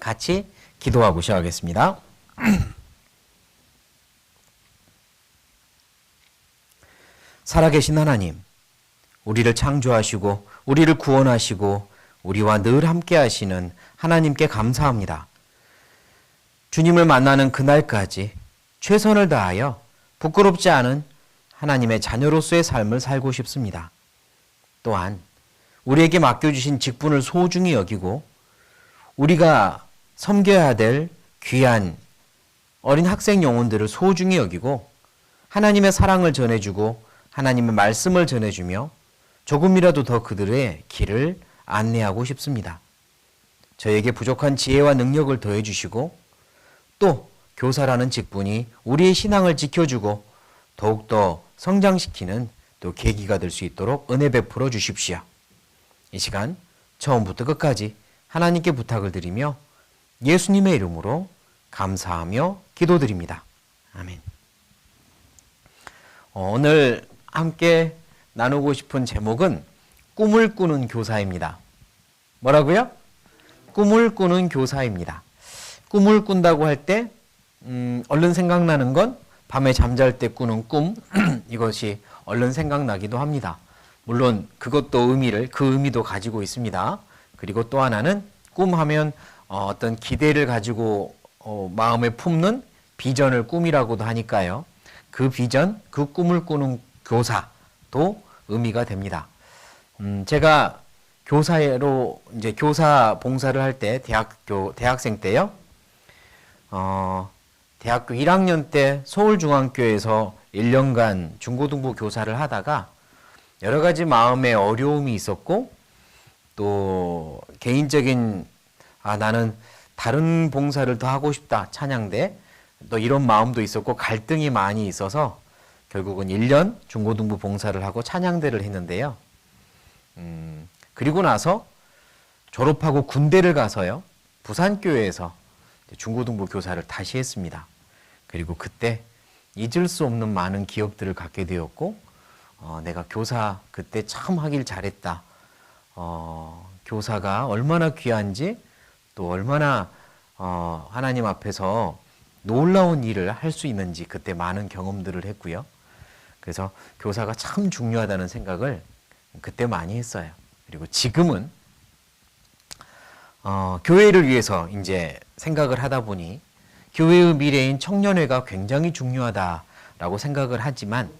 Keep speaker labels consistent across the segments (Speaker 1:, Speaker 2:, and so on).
Speaker 1: 같이 기도하고 시작하겠습니다. 살아계신 하나님, 우리를 창조하시고 우리를 구원하시고 우리와 늘 함께 하시는 하나님께 감사합니다. 주님을 만나는 그날까지 최선을 다하여 부끄럽지 않은 하나님의 자녀로서의 삶을 살고 싶습니다. 또한 우리에게 맡겨주신 직분을 소중히 여기고 우리가 섬겨야 될 귀한 어린 학생 영혼들을 소중히 여기고 하나님의 사랑을 전해주고 하나님의 말씀을 전해주며 조금이라도 더 그들의 길을 안내하고 싶습니다. 저에게 부족한 지혜와 능력을 더해 주시고 또 교사라는 직분이 우리의 신앙을 지켜주고 더욱더 성장시키는 또 계기가 될 수 있도록 은혜 베풀어 주십시오. 이 시간 처음부터 끝까지 하나님께 부탁을 드리며 예수님의 이름으로 감사하며 기도드립니다. 아멘. 오늘 함께 나누고 싶은 제목은 꿈을 꾸는 교사입니다. 뭐라고요? 꿈을 꾸는 교사입니다. 꿈을 꾼다고 할 때 얼른 생각나는 건 밤에 잠잘 때 꾸는 꿈 이것이 얼른 생각나기도 합니다. 물론 그것도 그 의미도 가지고 있습니다. 그리고 또 하나는 꿈하면 어떤 기대를 가지고 마음에 품는 비전을 꿈이라고도 하니까요. 그 비전, 그 꿈을 꾸는 교사도 의미가 됩니다. 제가 교사로 이제 교사 봉사를 할 때 대학생 때요. 대학교 1학년 때 서울중앙교회에서 1년간 중고등부 교사를 하다가 여러 가지 마음의 어려움이 있었고 또 개인적인 나는 다른 봉사를 더 하고 싶다 찬양대 또 이런 마음도 있었고 갈등이 많이 있어서 결국은 1년 중고등부 봉사를 하고 찬양대를 했는데요. 그리고 나서 졸업하고 군대를 가서요. 부산교회에서 중고등부 교사를 다시 했습니다. 그리고 그때 잊을 수 없는 많은 기억들을 갖게 되었고 내가 교사 그때 참 하길 잘했다. 교사가 얼마나 귀한지 또 얼마나 하나님 앞에서 놀라운 일을 할 수 있는지 그때 많은 경험들을 했고요. 그래서 교사가 참 중요하다는 생각을 그때 많이 했어요. 그리고 지금은 교회를 위해서 이제 생각을 하다 보니 교회의 미래인 청년회가 굉장히 중요하다라고 생각을 하지만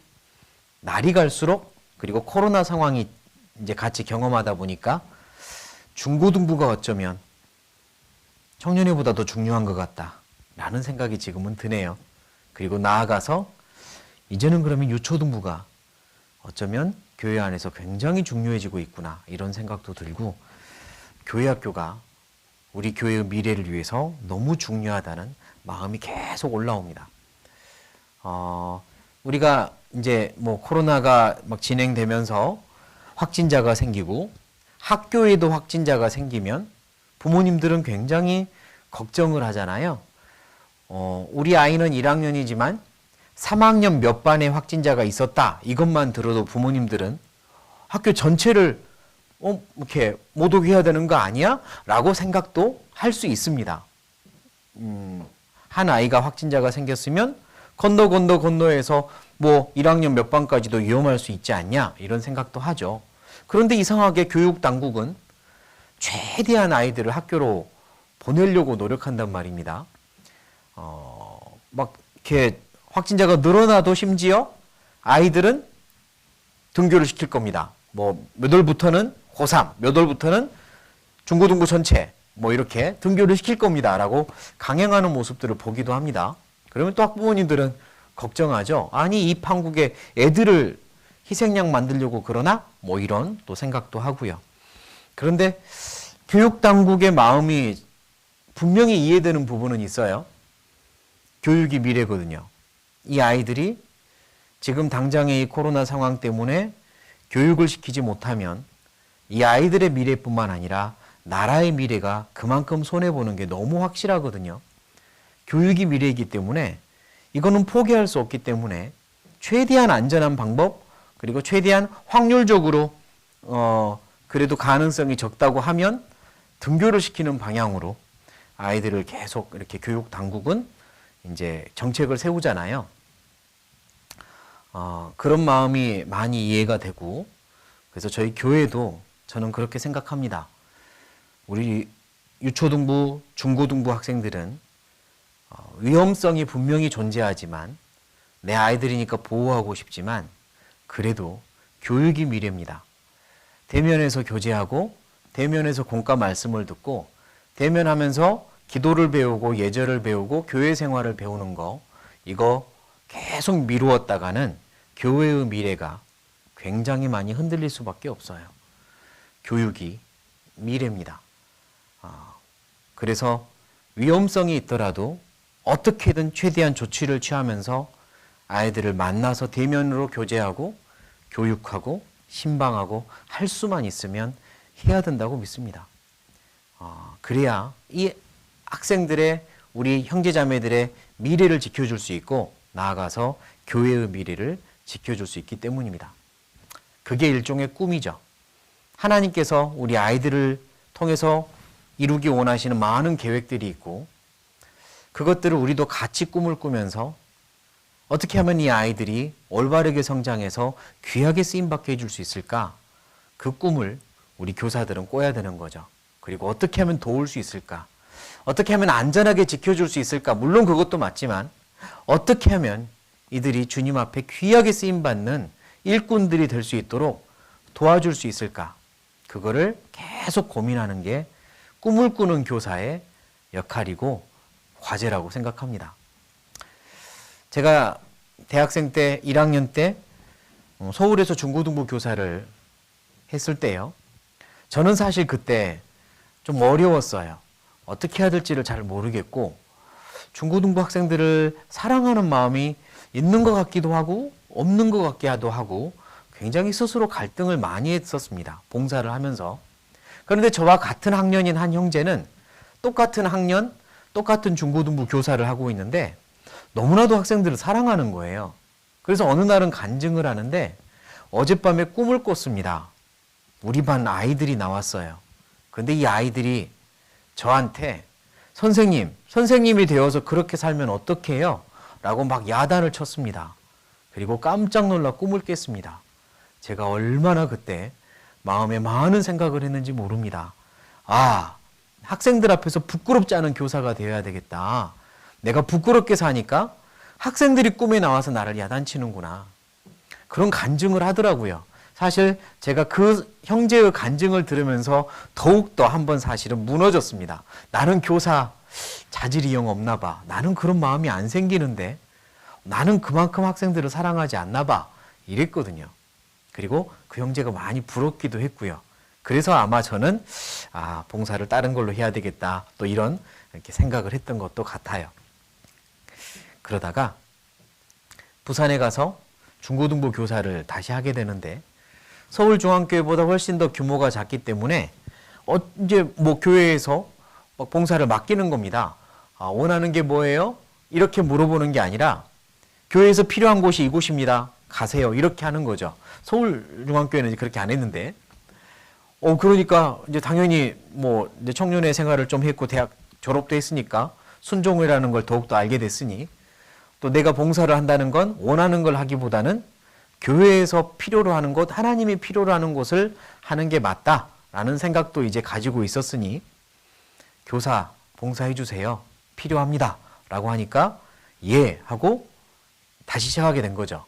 Speaker 1: 날이 갈수록 그리고 코로나 상황이 이제 같이 경험하다 보니까 중고등부가 어쩌면 청년회보다 더 중요한 것 같다라는 생각이 지금은 드네요. 그리고 나아가서 이제는 그러면 유초등부가 어쩌면 교회 안에서 굉장히 중요해지고 있구나 이런 생각도 들고 교회학교가 우리 교회의 미래를 위해서 너무 중요하다는 마음이 계속 올라옵니다. 우리가 이제 뭐 코로나가 막 진행되면서 확진자가 생기고 학교에도 확진자가 생기면 부모님들은 굉장히 걱정을 하잖아요. 우리 아이는 1학년이지만 3학년 몇 반에 확진자가 있었다. 이것만 들어도 부모님들은 학교 전체를 이렇게 못 오게 해야 되는 거 아니야? 라고 생각도 할 수 있습니다. 한 아이가 확진자가 생겼으면 건너해서 뭐 1학년 몇 반까지도 위험할 수 있지 않냐? 이런 생각도 하죠. 그런데 이상하게 교육 당국은 최대한 아이들을 학교로 보내려고 노력한단 말입니다. 막 이렇게 확진자가 늘어나도 심지어 아이들은 등교를 시킬 겁니다. 뭐 몇 월부터는 고3, 몇 월부터는 중고등부 전체 뭐 이렇게 등교를 시킬 겁니다. 라고 강행하는 모습들을 보기도 합니다. 그러면 또 학부모님들은 걱정하죠. 아니 이 판국에 애들을 희생양 만들려고 그러나? 뭐 이런 또 생각도 하고요. 그런데 교육당국의 마음이 분명히 이해되는 부분은 있어요. 교육이 미래거든요. 이 아이들이 지금 당장의 이 코로나 상황 때문에 교육을 시키지 못하면 이 아이들의 미래뿐만 아니라 나라의 미래가 그만큼 손해보는 게 너무 확실하거든요. 교육이 미래이기 때문에 이거는 포기할 수 없기 때문에 최대한 안전한 방법 그리고 최대한 확률적으로 그래도 가능성이 적다고 하면 등교를 시키는 방향으로 아이들을 계속 이렇게 교육 당국은 이제 정책을 세우잖아요. 그런 마음이 많이 이해가 되고, 그래서 저희 교회도 저는 그렇게 생각합니다. 우리 유초등부, 중고등부 학생들은 위험성이 분명히 존재하지만 내 아이들이니까 보호하고 싶지만 그래도 교육이 미래입니다. 대면에서 교제하고 대면에서 공과 말씀을 듣고 대면하면서 기도를 배우고 예절을 배우고 교회 생활을 배우는 거, 이거 계속 미루었다가는 교회의 미래가 굉장히 많이 흔들릴 수밖에 없어요. 교육이 미래입니다. 그래서 위험성이 있더라도 어떻게든 최대한 조치를 취하면서 아이들을 만나서 대면으로 교제하고 교육하고 신방하고 할 수만 있으면 해야 된다고 믿습니다. 그래야 이 학생들의, 우리 형제자매들의 미래를 지켜줄 수 있고 나아가서 교회의 미래를 지켜줄 수 있기 때문입니다. 그게 일종의 꿈이죠. 하나님께서 우리 아이들을 통해서 이루기 원하시는 많은 계획들이 있고 그것들을 우리도 같이 꿈을 꾸면서 어떻게 하면 이 아이들이 올바르게 성장해서 귀하게 쓰임받게 해줄 수 있을까? 그 꿈을 우리 교사들은 꿔야 되는 거죠. 그리고 어떻게 하면 도울 수 있을까? 어떻게 하면 안전하게 지켜줄 수 있을까? 물론 그것도 맞지만 어떻게 하면 이들이 주님 앞에 귀하게 쓰임받는 일꾼들이 될 수 있도록 도와줄 수 있을까? 그거를 계속 고민하는 게 꿈을 꾸는 교사의 역할이고 과제라고 생각합니다. 제가 대학생 때 1학년 때 서울에서 중고등부 교사를 했을 때요. 저는 사실 그때 좀 어려웠어요. 어떻게 해야 될지를 잘 모르겠고 중고등부 학생들을 사랑하는 마음이 있는 것 같기도 하고 없는 것 같기도 하고 굉장히 스스로 갈등을 많이 했었습니다. 봉사를 하면서. 그런데 저와 같은 학년인 한 형제는 똑같은 학년, 똑같은 중고등부 교사를 하고 있는데 너무나도 학생들을 사랑하는 거예요. 그래서 어느 날은 간증을 하는데 어젯밤에 꿈을 꿨습니다. 우리 반 아이들이 나왔어요. 근데 이 아이들이 저한테 선생님이 되어서 그렇게 살면 어떡해요? 라고 막 야단을 쳤습니다. 그리고 깜짝 놀라 꿈을 깼습니다. 제가 얼마나 그때 마음에 많은 생각을 했는지 모릅니다. 학생들 앞에서 부끄럽지 않은 교사가 되어야 되겠다. 내가 부끄럽게 사니까 학생들이 꿈에 나와서 나를 야단치는구나. 그런 간증을 하더라고요. 사실 제가 그 형제의 간증을 들으면서 더욱더 한번 사실은 무너졌습니다. 나는 교사 자질이 영 없나 봐. 나는 그런 마음이 안 생기는데 나는 그만큼 학생들을 사랑하지 않나 봐. 이랬거든요. 그리고 그 형제가 많이 부럽기도 했고요. 그래서 아마 저는 봉사를 다른 걸로 해야 되겠다. 또 이런 이렇게 생각을 했던 것도 같아요. 그러다가 부산에 가서 중고등부 교사를 다시 하게 되는데 서울중앙교회보다 훨씬 더 규모가 작기 때문에 이제 뭐 교회에서 봉사를 맡기는 겁니다. 원하는 게 뭐예요? 이렇게 물어보는 게 아니라 교회에서 필요한 곳이 이곳입니다. 가세요. 이렇게 하는 거죠. 서울중앙교회는 그렇게 안 했는데 그러니까 이제 당연히 뭐 이제 청년의 생활을 좀 했고 대학 졸업도 했으니까 순종이라는 걸 더욱더 알게 됐으니 또 내가 봉사를 한다는 건 원하는 걸 하기보다는 교회에서 필요로 하는 곳, 하나님이 필요로 하는 곳을 하는 게 맞다라는 생각도 이제 가지고 있었으니 교사 봉사해 주세요. 필요합니다. 라고 하니까 예 하고 다시 시작하게 된 거죠.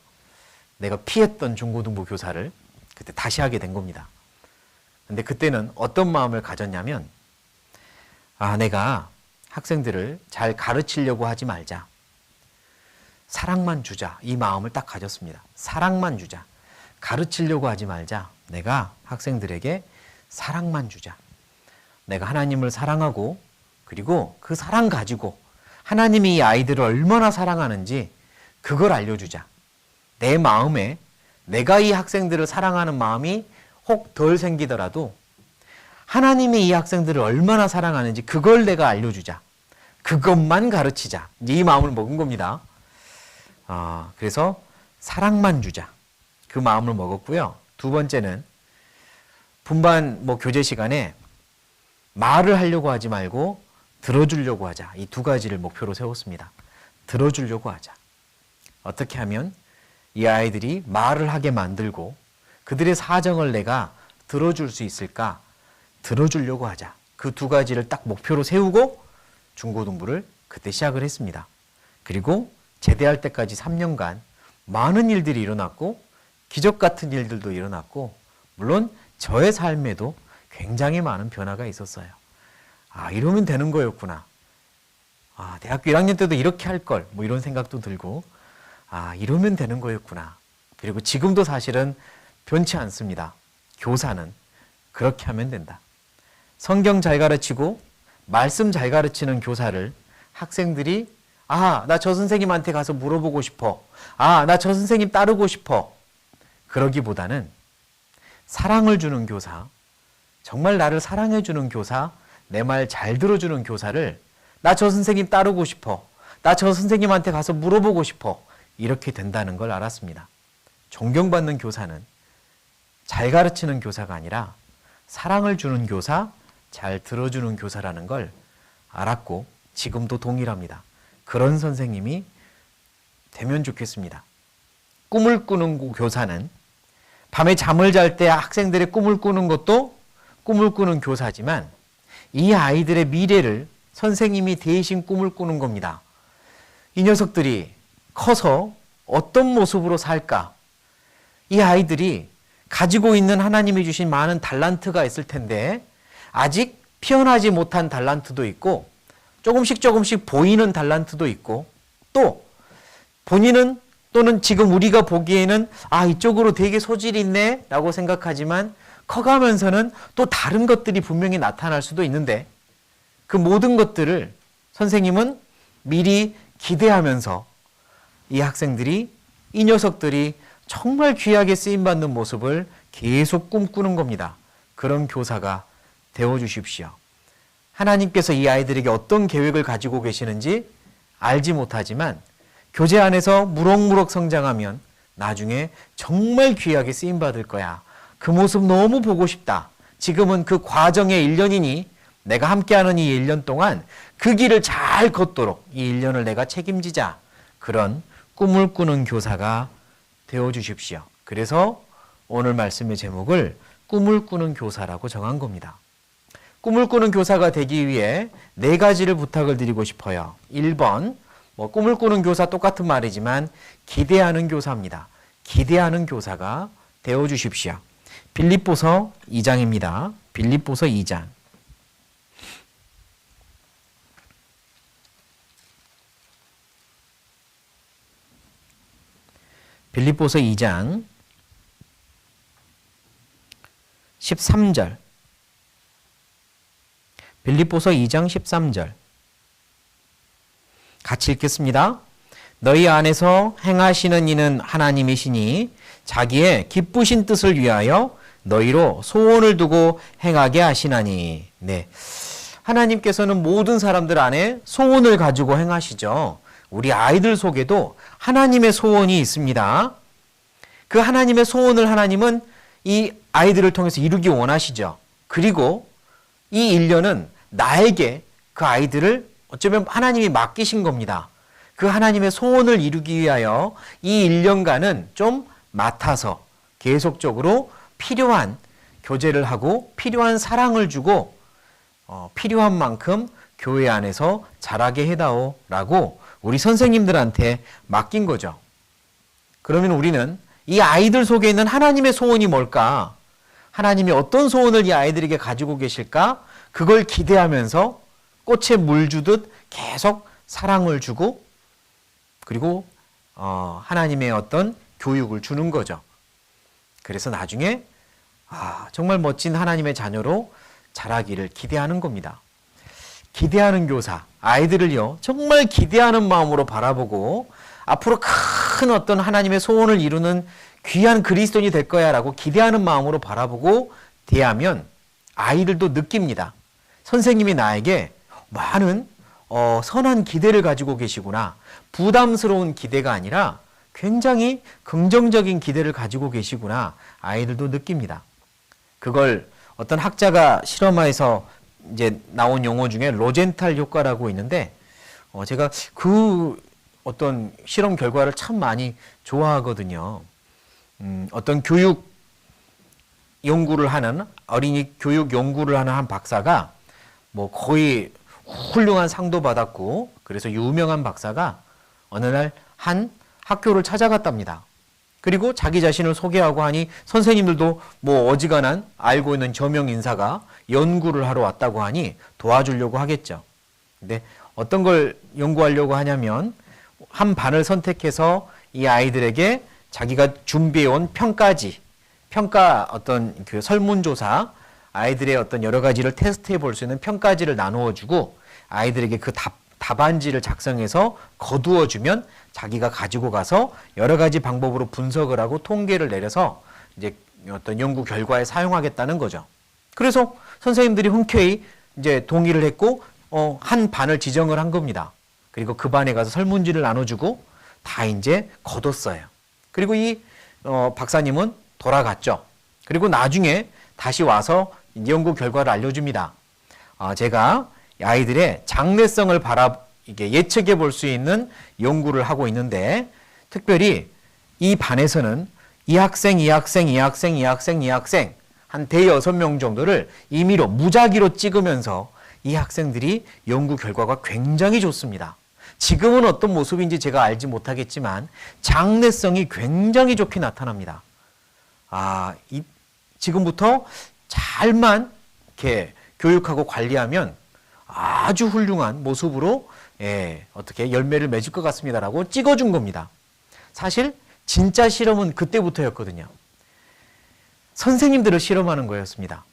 Speaker 1: 내가 피했던 중고등부 교사를 그때 다시 하게 된 겁니다. 근데 그때는 어떤 마음을 가졌냐면 내가 학생들을 잘 가르치려고 하지 말자. 사랑만 주자. 이 마음을 딱 가졌습니다. 사랑만 주자. 가르치려고 하지 말자. 내가 학생들에게 사랑만 주자. 내가 하나님을 사랑하고 그리고 그 사랑 가지고 하나님이 이 아이들을 얼마나 사랑하는지 그걸 알려주자. 내 마음에 내가 이 학생들을 사랑하는 마음이 혹 덜 생기더라도 하나님이 이 학생들을 얼마나 사랑하는지 그걸 내가 알려주자. 그것만 가르치자. 이제 이 마음을 먹은 겁니다. 그래서 사랑만 주자. 그 마음을 먹었고요. 두 번째는 분반 교제 시간에 말을 하려고 하지 말고 들어주려고 하자. 이 두 가지를 목표로 세웠습니다. 들어주려고 하자. 어떻게 하면 이 아이들이 말을 하게 만들고 그들의 사정을 내가 들어줄 수 있을까? 들어주려고 하자. 그 두 가지를 딱 목표로 세우고 중고등부를 그때 시작을 했습니다. 그리고 제대할 때까지 3년간 많은 일들이 일어났고 기적 같은 일들도 일어났고 물론 저의 삶에도 굉장히 많은 변화가 있었어요. 아, 이러면 되는 거였구나. 아, 대학교 1학년 때도 이렇게 할 걸. 뭐 이런 생각도 들고 아, 이러면 되는 거였구나. 그리고 지금도 사실은 변치 않습니다. 교사는 그렇게 하면 된다. 성경 잘 가르치고 말씀 잘 가르치는 교사를 학생들이 아, 나 저 선생님한테 가서 물어보고 싶어. 아, 나 저 선생님 따르고 싶어. 그러기보다는 사랑을 주는 교사, 정말 나를 사랑해 주는 교사, 내 말 잘 들어주는 교사를 나 저 선생님 따르고 싶어. 나 저 선생님한테 가서 물어보고 싶어. 이렇게 된다는 걸 알았습니다. 존경받는 교사는 잘 가르치는 교사가 아니라 사랑을 주는 교사, 잘 들어주는 교사라는 걸 알았고 지금도 동일합니다. 그런 선생님이 되면 좋겠습니다. 꿈을 꾸는 교사는 밤에 잠을 잘 때 학생들의 꿈을 꾸는 것도 꿈을 꾸는 교사지만 이 아이들의 미래를 선생님이 대신 꿈을 꾸는 겁니다. 이 녀석들이 커서 어떤 모습으로 살까? 이 아이들이 가지고 있는 하나님이 주신 많은 달란트가 있을 텐데 아직 피어나지 못한 달란트도 있고 조금씩 보이는 달란트도 있고 또 본인은 또는 지금 우리가 보기에는 아, 이쪽으로 되게 소질이 있네 라고 생각하지만 커가면서는 또 다른 것들이 분명히 나타날 수도 있는데 그 모든 것들을 선생님은 미리 기대하면서 이 학생들이 이 녀석들이 정말 귀하게 쓰임받는 모습을 계속 꿈꾸는 겁니다. 그런 교사가 되어주십시오. 하나님께서 이 아이들에게 어떤 계획을 가지고 계시는지 알지 못하지만 교제 안에서 무럭무럭 성장하면 나중에 정말 귀하게 쓰임받을 거야. 그 모습 너무 보고 싶다. 지금은 그 과정의 1년이니 내가 함께하는 이 1년 동안 그 길을 잘 걷도록 이 1년을 내가 책임지자. 그런 꿈을 꾸는 교사가 되어주십시오. 그래서 오늘 말씀의 제목을 꿈을 꾸는 교사라고 정한 겁니다. 꿈을 꾸는 교사가 되기 위해 4가지를 부탁을 드리고 싶어요. 1번, 꿈을 꾸는 교사 똑같은 말이지만 기대하는 교사입니다. 기대하는 교사가 되어주십시오. 빌립보서 2장입니다. 빌립보서 2장. 빌립보서 2장 13절. 빌립보서 2장 13절. 같이 읽겠습니다. 너희 안에서 행하시는 이는 하나님이시니 자기의 기쁘신 뜻을 위하여 너희로 소원을 두고 행하게 하시나니. 네. 하나님께서는 모든 사람들 안에 소원을 가지고 행하시죠. 우리 아이들 속에도 하나님의 소원이 있습니다. 그 하나님의 소원을 하나님은 이 아이들을 통해서 이루기 원하시죠. 그리고 이 1년은 나에게 그 아이들을 어쩌면 하나님이 맡기신 겁니다. 그 하나님의 소원을 이루기 위하여 이 1년간은 좀 맡아서 계속적으로 필요한 교제를 하고 필요한 사랑을 주고 필요한 만큼 교회 안에서 자라게 해다오라고 우리 선생님들한테 맡긴 거죠. 그러면 우리는 이 아이들 속에 있는 하나님의 소원이 뭘까? 하나님이 어떤 소원을 이 아이들에게 가지고 계실까? 그걸 기대하면서 꽃에 물 주듯 계속 사랑을 주고 그리고 하나님의 어떤 교육을 주는 거죠. 그래서 나중에 정말 멋진 하나님의 자녀로 자라기를 기대하는 겁니다. 기대하는 교사, 아이들을요 정말 기대하는 마음으로 바라보고 앞으로 큰 어떤 하나님의 소원을 이루는 귀한 그리스도인이 될 거야 라고 기대하는 마음으로 바라보고 대하면 아이들도 느낍니다. 선생님이 나에게 많은 선한 기대를 가지고 계시구나. 부담스러운 기대가 아니라 굉장히 긍정적인 기대를 가지고 계시구나. 아이들도 느낍니다. 그걸 어떤 학자가 실험해서 이제 나온 용어 중에 로젠탈 효과라고 있는데, 제가 그 어떤 실험 결과를 참 많이 좋아하거든요. 어떤 교육 연구를 하는, 어린이 교육 연구를 하는 한 박사가 뭐 거의 훌륭한 상도 받았고, 그래서 유명한 박사가 어느 날 한 학교를 찾아갔답니다. 그리고 자기 자신을 소개하고 하니 선생님들도 뭐 어지간한 알고 있는 저명 인사가 연구를 하러 왔다고 하니 도와주려고 하겠죠. 근데 어떤 걸 연구하려고 하냐면 한 반을 선택해서 이 아이들에게 자기가 준비해온 평가 어떤 그 설문조사, 아이들의 어떤 여러 가지를 테스트해 볼 수 있는 평가지를 나누어 주고 아이들에게 그 답안지를 작성해서 거두어 주면 자기가 가지고 가서 여러 가지 방법으로 분석을 하고 통계를 내려서 이제 어떤 연구 결과에 사용하겠다는 거죠. 그래서 선생님들이 흔쾌히 이제 동의를 했고, 한 반을 지정을 한 겁니다. 그리고 그 반에 가서 설문지를 나눠주고 다 이제 거뒀어요. 그리고 이 박사님은 돌아갔죠. 그리고 나중에 다시 와서 연구 결과를 알려줍니다. 제가 아이들의 장래성을 이게 예측해 볼 수 있는 연구를 하고 있는데, 특별히 이 반에서는 이 학생 한 대여섯 명 정도를 임의로 무작위로 찍으면서 이 학생들이 연구 결과가 굉장히 좋습니다. 지금은 어떤 모습인지 제가 알지 못하겠지만 장래성이 굉장히 좋게 나타납니다. 지금부터 잘만 이렇게 교육하고 관리하면 아주 훌륭한 모습으로 어떻게 열매를 맺을 것 같습니다라고 찍어준 겁니다. 사실 진짜 실험은 그때부터였거든요. 선생님들을 실험하는 거였습니다.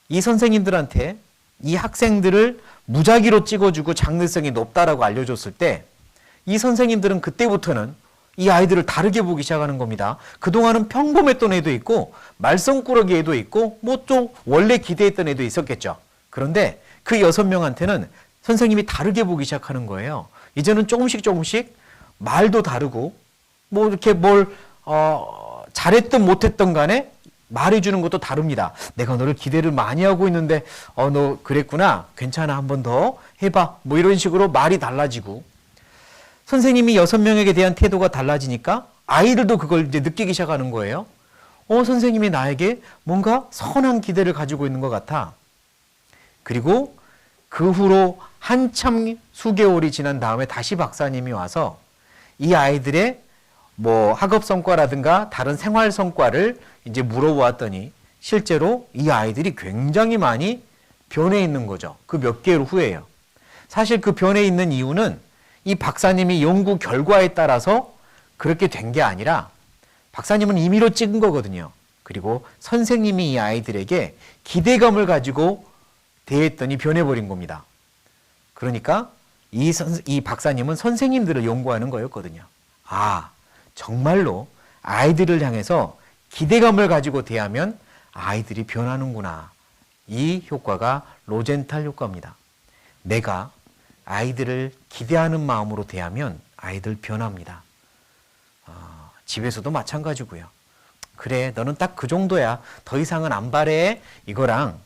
Speaker 1: 이 선생님들한테 이 학생들을 무작위로 찍어주고 장래성이 높다라고 알려줬을 때 이 선생님들은 그때부터는 이 아이들을 다르게 보기 시작하는 겁니다. 그동안은 평범했던 애도 있고 말썽꾸러기 애도 있고 뭐 좀 원래 기대했던 애도 있었겠죠. 그런데 그 6명한테는 선생님이 다르게 보기 시작하는 거예요. 이제는 조금씩 말도 다르고 뭐 이렇게 뭘 잘했든 못했든 간에 말해주는 것도 다릅니다. 내가 너를 기대를 많이 하고 있는데 너 그랬구나. 괜찮아. 한 번 더 해봐. 뭐 이런 식으로 말이 달라지고, 선생님이 6명에게 대한 태도가 달라지니까 아이들도 그걸 이제 느끼기 시작하는 거예요. 선생님이 나에게 뭔가 선한 기대를 가지고 있는 것 같아. 그리고 그 후로 한참 수개월이 지난 다음에 다시 박사님이 와서 이 아이들의 뭐 학업 성과라든가 다른 생활 성과를 이제 물어보았더니 실제로 이 아이들이 굉장히 많이 변해 있는 거죠. 그 몇 개월 후에요. 사실 그 변해 있는 이유는 이 박사님이 연구 결과에 따라서 그렇게 된 게 아니라 박사님은 임의로 찍은 거거든요. 그리고 선생님이 이 아이들에게 기대감을 가지고 대했더니 변해버린 겁니다. 그러니까 이 박사님은 선생님들을 연구하는 거였거든요. 정말로 아이들을 향해서 기대감을 가지고 대하면 아이들이 변하는구나. 이 효과가 로젠탈 효과입니다. 내가 아이들을 기대하는 마음으로 대하면 아이들 변합니다. 집에서도 마찬가지고요. 그래, 너는 딱 그 정도야. 더 이상은 안 바래. 이거랑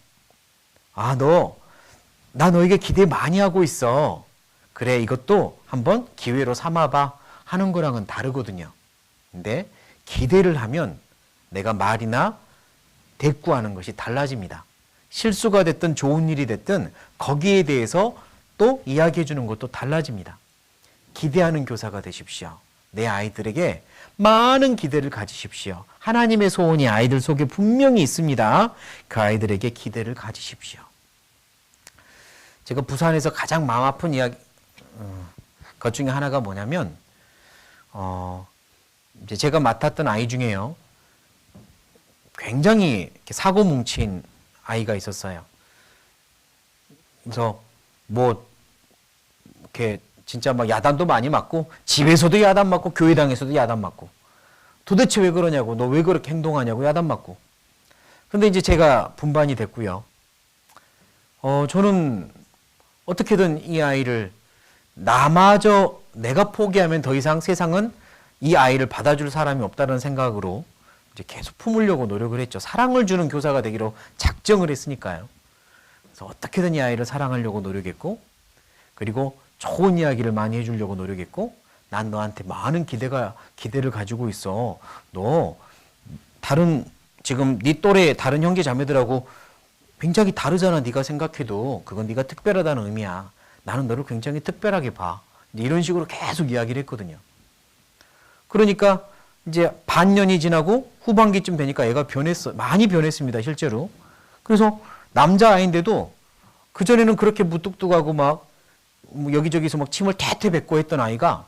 Speaker 1: 나 너에게 기대 많이 하고 있어. 그래, 이것도 한번 기회로 삼아봐 하는 거랑은 다르거든요. 근데 기대를 하면 내가 말이나 대꾸하는 것이 달라집니다. 실수가 됐든 좋은 일이 됐든 거기에 대해서 또 이야기해 주는 것도 달라집니다. 기대하는 교사가 되십시오. 내 아이들에게 많은 기대를 가지십시오. 하나님의 소원이 아이들 속에 분명히 있습니다. 그 아이들에게 기대를 가지십시오. 제가 부산에서 가장 마음 아픈 것 중에 하나가 뭐냐면, 이제 제가 맡았던 아이 중에요, 굉장히 사고 뭉친 아이가 있었어요. 그래서 뭐 이렇게 진짜 막 야단도 많이 맞고, 집에서도 야단 맞고, 교회당에서도 야단 맞고, 도대체 왜 그러냐고, 너 왜 그렇게 행동하냐고 야단 맞고. 근데 이제 제가 분반이 됐고요. 저는 어떻게든 이 아이를 나마저 내가 포기하면 더 이상 세상은 이 아이를 받아줄 사람이 없다는 생각으로 이제 계속 품으려고 노력을 했죠. 사랑을 주는 교사가 되기로 작정을 했으니까요. 그래서 어떻게든 이 아이를 사랑하려고 노력했고, 그리고 좋은 이야기를 많이 해주려고 노력했고, 난 너한테 많은 기대를 가지고 있어. 너 지금 네 또래 다른 형제 자매들하고 굉장히 다르잖아. 네가 생각해도 그건 네가 특별하다는 의미야. 나는 너를 굉장히 특별하게 봐. 이런 식으로 계속 이야기를 했거든요. 그러니까 이제 반년이 지나고 후반기쯤 되니까 애가 많이 변했습니다, 실제로. 그래서 남자아이인데도 그전에는 그렇게 무뚝뚝하고 막 여기저기서 막 침을 태태 뱉고 했던 아이가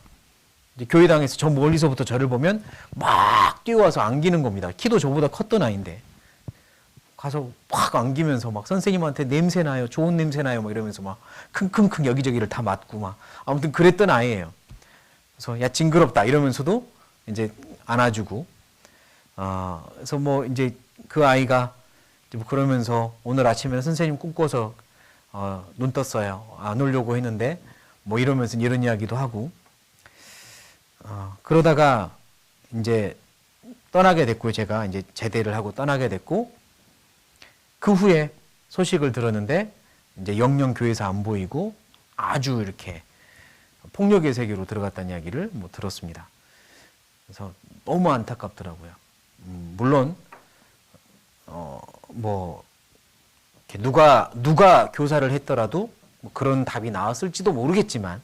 Speaker 1: 이제 교회당에서 저 멀리서부터 저를 보면 막 뛰어와서 안기는 겁니다. 키도 저보다 컸던 아이인데. 가서 확 안기면서 막 선생님한테 냄새 나요. 좋은 냄새 나요. 막 이러면서 막 킁킁킁 여기저기를 다 맡고 막 아무튼 그랬던 아이예요. 그래서 야 징그럽다 이러면서도 이제 안아주고 그래서 뭐 이제 그 아이가 뭐 그러면서 오늘 아침에 선생님 꿈꿔서 눈 떴어요. 안 오려고 했는데 뭐 이러면서 이런 이야기도 하고 그러다가 이제 떠나게 됐고요. 제가 이제 제대를 하고 떠나게 됐고 그 후에 소식을 들었는데 이제 영영 교회에서 안 보이고 아주 이렇게 폭력의 세계로 들어갔다는 이야기를 뭐 들었습니다. 그래서 너무 안타깝더라고요. 물론 뭐 누가 교사를 했더라도 뭐 그런 답이 나왔을지도 모르겠지만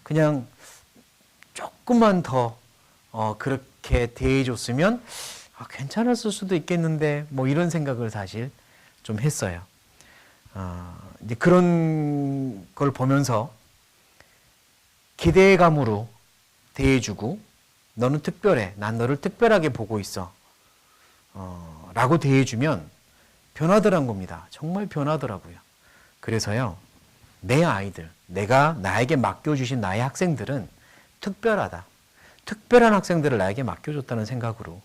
Speaker 1: 그냥 조금만 더 그렇게 대해줬으면 괜찮았을 수도 있겠는데 뭐 이런 생각을 사실 좀 했어요. 이제 그런 걸 보면서 기대감으로 대해주고 너는 특별해. 난 너를 특별하게 보고 있어. 라고 대해주면 변하더란 겁니다. 정말 변하더라고요. 그래서요. 내 아이들, 나에게 맡겨주신 나의 학생들은 특별하다. 특별한 학생들을 나에게 맡겨줬다는 생각으로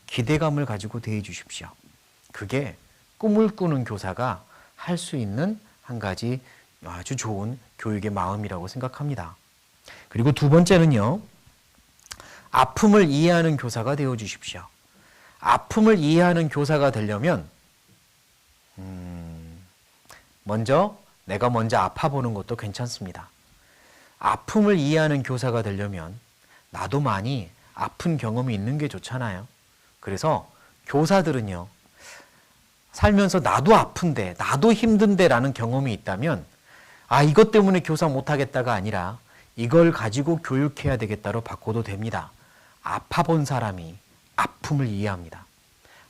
Speaker 1: 기대감을 가지고 대해 주십시오. 그게 꿈을 꾸는 교사가 할 수 있는 한 가지 아주 좋은 교육의 마음이라고 생각합니다. 그리고 두 번째는요. 아픔을 이해하는 교사가 되어 주십시오. 아픔을 이해하는 교사가 되려면 내가 먼저 아파보는 것도 괜찮습니다. 아픔을 이해하는 교사가 되려면 나도 많이 아픈 경험이 있는 게 좋잖아요. 그래서 교사들은요. 살면서 나도 아픈데 나도 힘든데 라는 경험이 있다면 이것 때문에 교사 못하겠다가 아니라 이걸 가지고 교육해야 되겠다로 바꿔도 됩니다. 아파본 사람이 아픔을 이해합니다.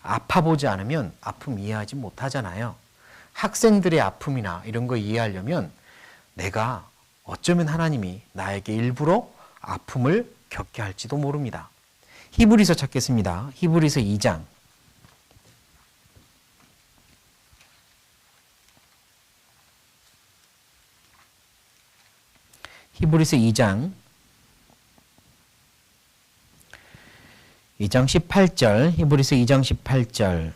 Speaker 1: 아파보지 않으면 아픔 이해하지 못하잖아요. 학생들의 아픔이나 이런 거 이해하려면 내가 어쩌면 하나님이 나에게 일부러 아픔을 겪게 할지도 모릅니다. 히브리서 찾겠습니다. 히브리서 2장. 히브리서 2장 18절, 히브리서 2장 18절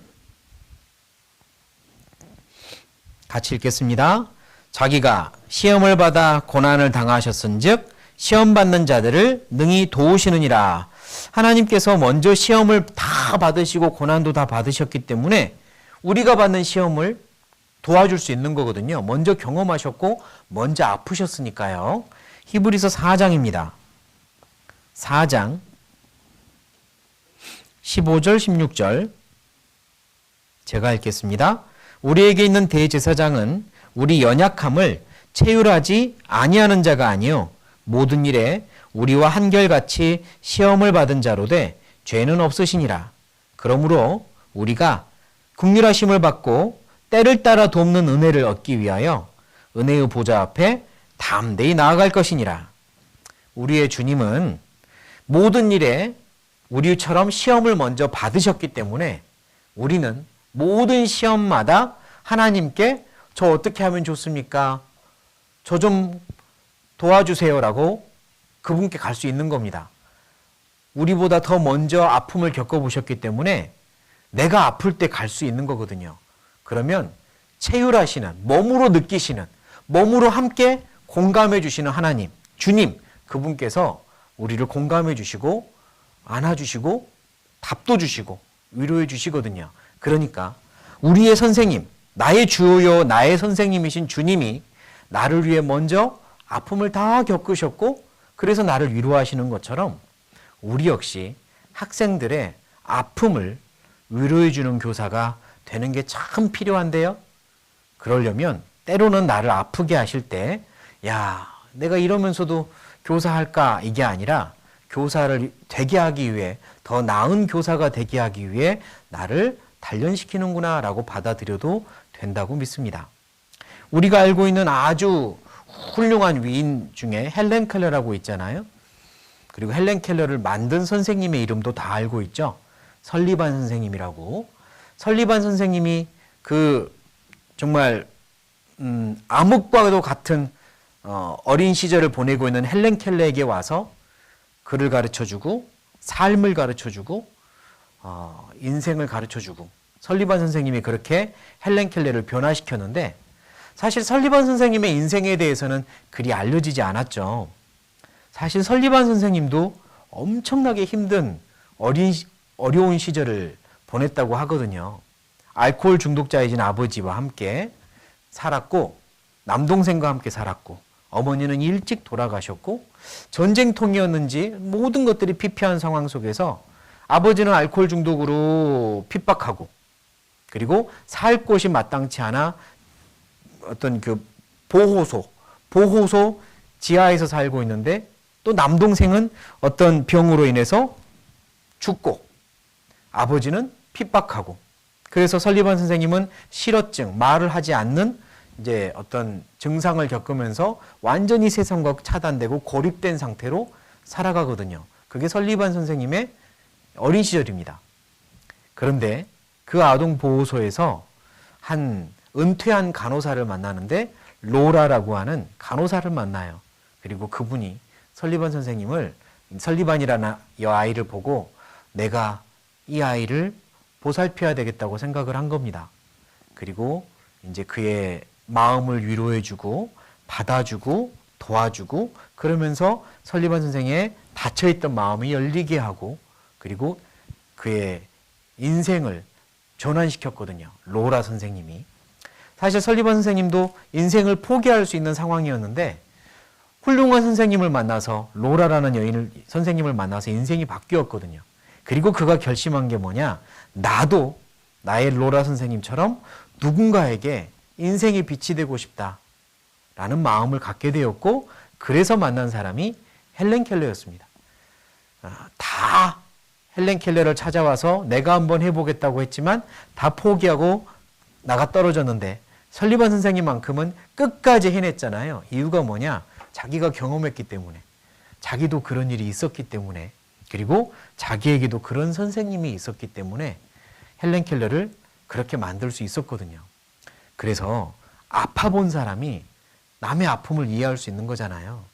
Speaker 1: 같이 읽겠습니다. 자기가 시험을 받아 고난을 당하셨은즉 시험 받는 자들을 능히 도우시느니라. 하나님께서 먼저 시험을 다 받으시고 고난도 다 받으셨기 때문에 우리가 받는 시험을 도와줄 수 있는 거거든요. 먼저 경험하셨고 먼저 아프셨으니까요. 히브리서 4장입니다. 4장 15절 16절 제가 읽겠습니다. 우리에게 있는 대제사장은 우리 연약함을 체휼하지 아니하는 자가 아니요 모든 일에 우리와 한결같이 시험을 받은 자로 돼 죄는 없으시니라. 그러므로 우리가 긍휼하심을 받고 때를 따라 돕는 은혜를 얻기 위하여 은혜의 보좌 앞에 담대히 나아갈 것이니라. 우리의 주님은 모든 일에 우리처럼 시험을 먼저 받으셨기 때문에 우리는 모든 시험마다 하나님께 저 어떻게 하면 좋습니까? 저 좀 도와주세요라고 그분께 갈 수 있는 겁니다. 우리보다 더 먼저 아픔을 겪어보셨기 때문에 내가 아플 때 갈 수 있는 거거든요. 그러면 체휼하시는, 몸으로 느끼시는, 몸으로 함께 공감해 주시는 하나님, 주님, 그분께서 우리를 공감해 주시고 안아주시고 답도 주시고 위로해 주시거든요. 그러니까 우리의 선생님, 나의 주요, 나의 선생님이신 주님이 나를 위해 먼저 아픔을 다 겪으셨고 그래서 나를 위로하시는 것처럼 우리 역시 학생들의 아픔을 위로해 주는 교사가 되는 게 참 필요한데요. 그러려면 때로는 나를 아프게 하실 때, 야, 내가 이러면서도 교사할까? 이게 아니라 교사를 되게 하기 위해, 더 나은 교사가 되게 하기 위해 나를 단련시키는구나 라고 받아들여도 된다고 믿습니다. 우리가 알고 있는 아주 훌륭한 위인 중에 헬렌 켈러라고 있잖아요. 그리고 헬렌 켈러를 만든 선생님의 이름도 다 알고 있죠. 설리반 선생님이라고. 설리반 선생님이 그 정말 암흑과도 같은 어린 시절을 보내고 있는 헬렌 켈러에게 와서 글을 가르쳐주고 삶을 가르쳐주고 인생을 가르쳐주고 설리반 선생님이 그렇게 헬렌 켈러를 변화시켰는데 사실 설리반 선생님의 인생에 대해서는 그리 알려지지 않았죠. 사실 설리반 선생님도 엄청나게 힘든 어려운 시절을 보냈다고 하거든요. 알코올 중독자이신 아버지와 함께 살았고 남동생과 함께 살았고 어머니는 일찍 돌아가셨고 전쟁통이었는지 모든 것들이 피폐한 상황 속에서 아버지는 알코올 중독으로 핍박하고 그리고 살 곳이 마땅치 않아 어떤 그 보호소 지하에서 살고 있는데 또 남동생은 어떤 병으로 인해서 죽고 아버지는 핍박하고 그래서 설리반 선생님은 실어증, 말을 하지 않는 이제 어떤 증상을 겪으면서 완전히 세상과 차단되고 고립된 상태로 살아가거든요. 그게 설리반 선생님의 어린 시절입니다. 그런데 그 아동보호소에서 한 은퇴한 간호사를 만나는데 로라라고 하는 간호사를 만나요. 그리고 그분이 설리반 선생님을 설리반이라는 이 아이를 보고 내가 이 아이를 보살펴야 되겠다고 생각을 한 겁니다. 그리고 이제 그의 마음을 위로해주고 받아주고 도와주고 그러면서 설리반 선생의 닫혀있던 마음이 열리게 하고 그리고 그의 인생을 전환시켰거든요. 로라 선생님이. 사실 설리반 선생님도 인생을 포기할 수 있는 상황이었는데 훌륭한 선생님을 만나서 로라라는 선생님을 만나서 인생이 바뀌었거든요. 그리고 그가 결심한 게 뭐냐? 나도 나의 로라 선생님처럼 누군가에게 인생의 빛이 되고 싶다라는 마음을 갖게 되었고 그래서 만난 사람이 헬렌 켈러였습니다. 다 헬렌 켈러를 찾아와서 내가 한번 해보겠다고 했지만 다 포기하고 나가 떨어졌는데 설리반 선생님만큼은 끝까지 해냈잖아요. 이유가 뭐냐? 자기가 경험했기 때문에 자기도 그런 일이 있었기 때문에 그리고 자기에게도 그런 선생님이 있었기 때문에 헬렌 켈러를 그렇게 만들 수 있었거든요. 그래서 아파본 사람이 남의 아픔을 이해할 수 있는 거잖아요.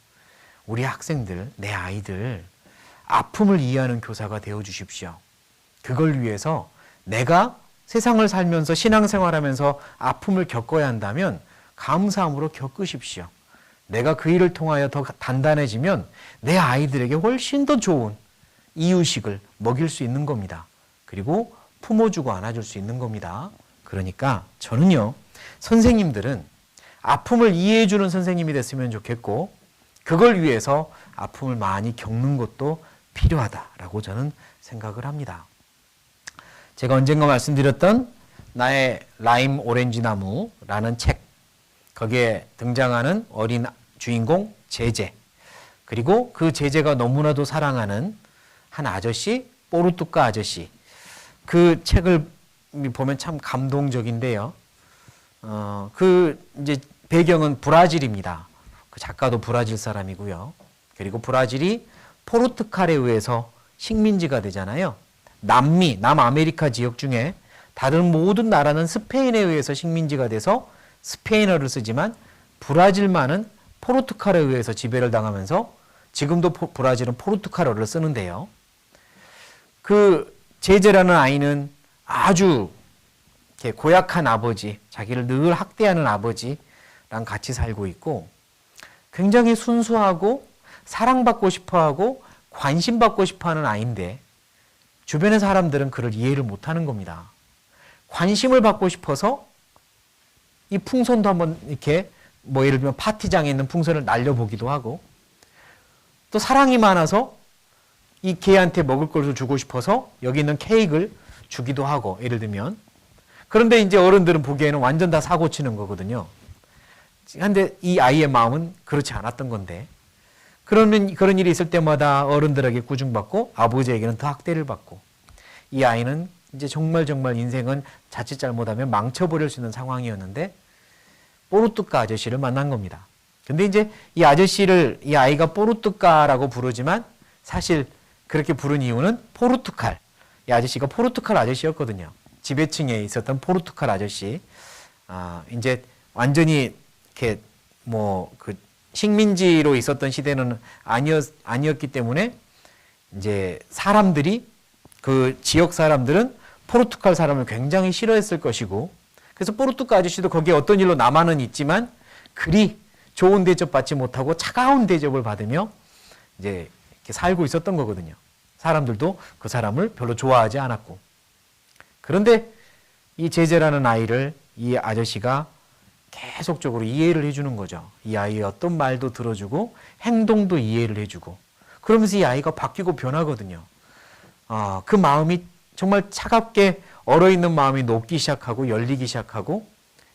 Speaker 1: 우리 학생들, 내 아이들 아픔을 이해하는 교사가 되어 주십시오. 그걸 위해서 내가 세상을 살면서 신앙생활하면서 아픔을 겪어야 한다면 감사함으로 겪으십시오. 내가 그 일을 통하여 더 단단해지면 내 아이들에게 훨씬 더 좋은 이유식을 먹일 수 있는 겁니다. 그리고 품어주고 안아줄 수 있는 겁니다. 그러니까 저는요, 선생님들은 아픔을 이해해주는 선생님이 됐으면 좋겠고 그걸 위해서 아픔을 많이 겪는 것도 필요하다라고 저는 생각을 합니다. 제가 언젠가 말씀드렸던 나의 라임 오렌지 나무라는 책, 거기에 등장하는 어린 주인공 제제, 그리고 그 제제가 너무나도 사랑하는 한 아저씨, 뽀르뚜까 아저씨. 그 책을 보면 참 감동적인데요. 이제 배경은 브라질입니다. 그 작가도 브라질 사람이고요. 그리고 브라질이 포르투갈에 의해서 식민지가 되잖아요. 남아메리카 지역 중에 다른 모든 나라는 스페인에 의해서 식민지가 돼서 스페인어를 쓰지만 브라질만은 포르투갈에 의해서 지배를 당하면서 지금도 브라질은 포르투갈어를 쓰는데요. 그 제제라는 아이는 아주 고약한 아버지, 자기를 늘 학대하는 아버지랑 같이 살고 있고 굉장히 순수하고 사랑받고 싶어하고 관심받고 싶어하는 아이인데 주변의 사람들은 그를 이해를 못하는 겁니다. 관심을 받고 싶어서 이 풍선도 한번 이렇게 뭐 예를 들면 파티장에 있는 풍선을 날려보기도 하고, 또 사랑이 많아서 이 개한테 먹을 것을 주고 싶어서 여기 있는 케이크를 주기도 하고, 예를 들면. 그런데 이제 어른들은 보기에는 완전 다 사고 치는 거거든요. 근데 이 아이의 마음은 그렇지 않았던 건데, 그런 일이 있을 때마다 어른들에게 꾸중받고 아버지에게는 더 학대를 받고, 이 아이는 이제 정말 인생은 자칫 잘못하면 망쳐버릴 수 있는 상황이었는데 뽀르뚜까 아저씨를 만난 겁니다. 근데 이제 이 아저씨를 이 아이가 뽀르뚜까라고 부르지만 사실 그렇게 부른 이유는 포르투갈, 이 아저씨가 포르투갈 아저씨였거든요. 지배층에 있었던 포르투갈 아저씨. 이제 완전히 이렇게 그 식민지로 있었던 시대는 아니었기 때문에 이제 사람들이, 그 지역 사람들은 포르투갈 사람을 굉장히 싫어했을 것이고, 그래서 포르투갈 아저씨도 거기에 어떤 일로 남아는 있지만 그리 좋은 대접 받지 못하고 차가운 대접을 받으며 이제 이렇게 살고 있었던 거거든요. 사람들도 그 사람을 별로 좋아하지 않았고. 그런데 이 제재라는 아이를 이 아저씨가 계속적으로 이해를 해주는 거죠. 이 아이의 어떤 말도 들어주고 행동도 이해를 해주고, 그러면서 이 아이가 바뀌고 변하거든요. 그 마음이 정말 차갑게 얼어있는 마음이 녹기 시작하고 열리기 시작하고,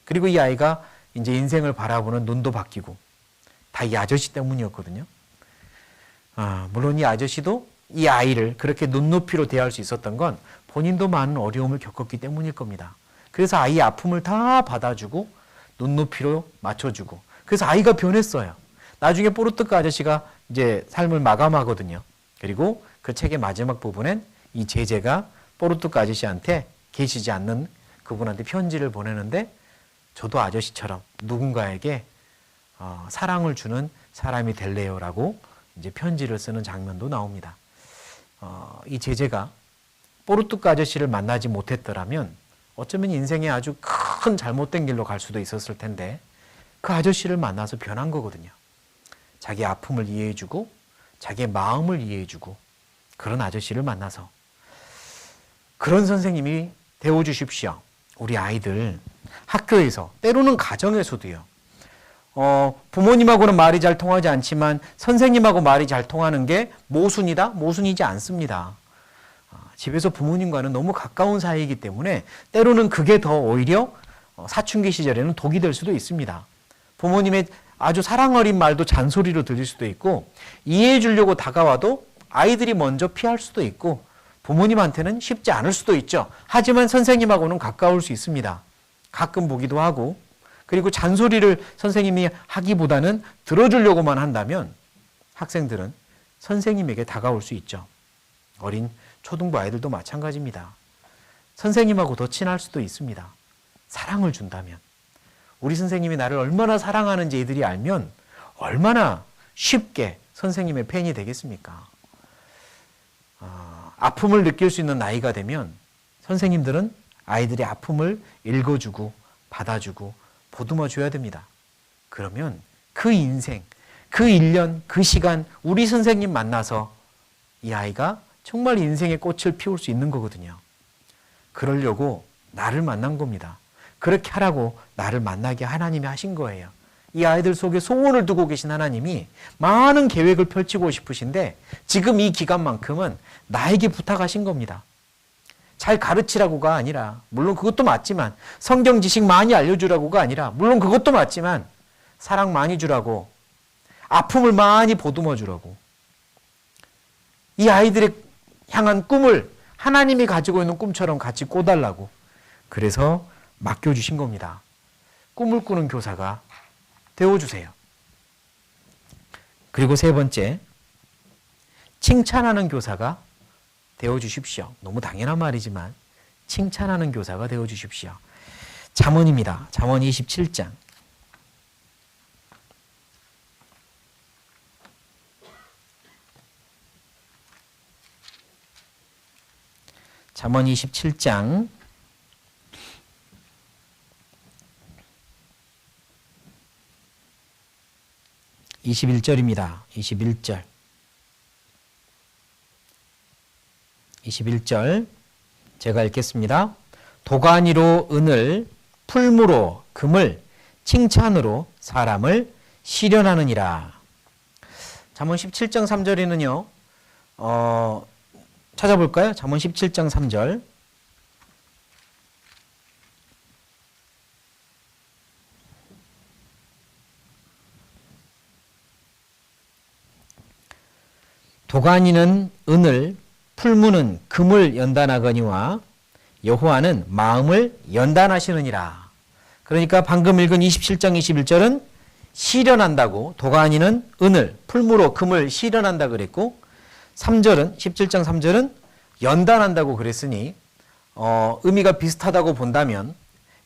Speaker 1: 그리고 이 아이가 이제 인생을 바라보는 눈도 바뀌고, 다 이 아저씨 때문이었거든요. 물론 이 아저씨도 이 아이를 그렇게 눈높이로 대할 수 있었던 건 본인도 많은 어려움을 겪었기 때문일 겁니다. 그래서 아이의 아픔을 다 받아주고 눈높이로 맞춰주고, 그래서 아이가 변했어요. 나중에 포르투갈 아저씨가 이제 삶을 마감하거든요. 그리고 그 책의 마지막 부분엔 이 제재가 포르투갈 아저씨한테, 계시지 않는 그분한테 편지를 보내는데, 저도 아저씨처럼 누군가에게 사랑을 주는 사람이 될래요라고 이제 편지를 쓰는 장면도 나옵니다. 이 제재가 포르투갈 아저씨를 만나지 못했더라면 어쩌면 인생에 아주 큰 잘못된 길로 갈 수도 있었을 텐데, 그 아저씨를 만나서 변한 거거든요. 자기 아픔을 이해해주고 자기의 마음을 이해해주고, 그런 아저씨를 만나서. 그런 선생님이 되어주십시오. 우리 아이들 학교에서, 때로는 가정에서도요. 부모님하고는 말이 잘 통하지 않지만 선생님하고 말이 잘 통하는 게 모순이다? 모순이지 않습니다. 집에서 부모님과는 너무 가까운 사이이기 때문에 때로는 그게 더 오히려 사춘기 시절에는 독이 될 수도 있습니다. 부모님의 아주 사랑 어린 말도 잔소리로 들릴 수도 있고, 이해해 주려고 다가와도 아이들이 먼저 피할 수도 있고, 부모님한테는 쉽지 않을 수도 있죠. 하지만 선생님하고는 가까울 수 있습니다. 가끔 보기도 하고, 그리고 잔소리를 선생님이 하기보다는 들어주려고만 한다면 학생들은 선생님에게 다가올 수 있죠. 어린 초등부 아이들도 마찬가지입니다. 선생님하고 더 친할 수도 있습니다. 사랑을 준다면. 우리 선생님이 나를 얼마나 사랑하는지 이들이 알면 얼마나 쉽게 선생님의 팬이 되겠습니까? 아픔을 느낄 수 있는 나이가 되면 선생님들은 아이들의 아픔을 읽어주고 받아주고 보듬어줘야 됩니다. 그러면 그 인생, 그 1년, 그 시간 우리 선생님 만나서 이 아이가 정말 인생의 꽃을 피울 수 있는 거거든요. 그러려고 나를 만난 겁니다. 그렇게 하라고 나를 만나게 하나님이 하신 거예요. 이 아이들 속에 소원을 두고 계신 하나님이 많은 계획을 펼치고 싶으신데 지금 이 기간만큼은 나에게 부탁하신 겁니다. 잘 가르치라고가 아니라, 물론 그것도 맞지만, 성경 지식 많이 알려주라고가 아니라, 물론 그것도 맞지만, 사랑 많이 주라고, 아픔을 많이 보듬어 주라고, 이 아이들의 향한 꿈을 하나님이 가지고 있는 꿈처럼 같이 꿔달라고, 그래서 맡겨주신 겁니다. 꿈을 꾸는 교사가 되어주세요. 그리고 세 번째, 칭찬하는 교사가 되어주십시오. 너무 당연한 말이지만 칭찬하는 교사가 되어주십시오. 잠언입니다. 잠언 27장. 잠언 27장 21절입니다. 21절 제가 읽겠습니다. 도가니로 은을, 풀무로 금을, 칭찬으로 사람을 실현하느니라. 잠언 17장 3절에는요. 찾아볼까요? 잠언 17장 3절. 도가니는 은을, 풀무는 금을 연단하거니와 여호와는 마음을 연단하시느니라. 그러니까 방금 읽은 27장 21절은 실현한다고, 도가니는 은을, 풀무로 금을 실현한다 그랬고, 3절은 17장 3절은 연단한다고 그랬으니 의미가 비슷하다고 본다면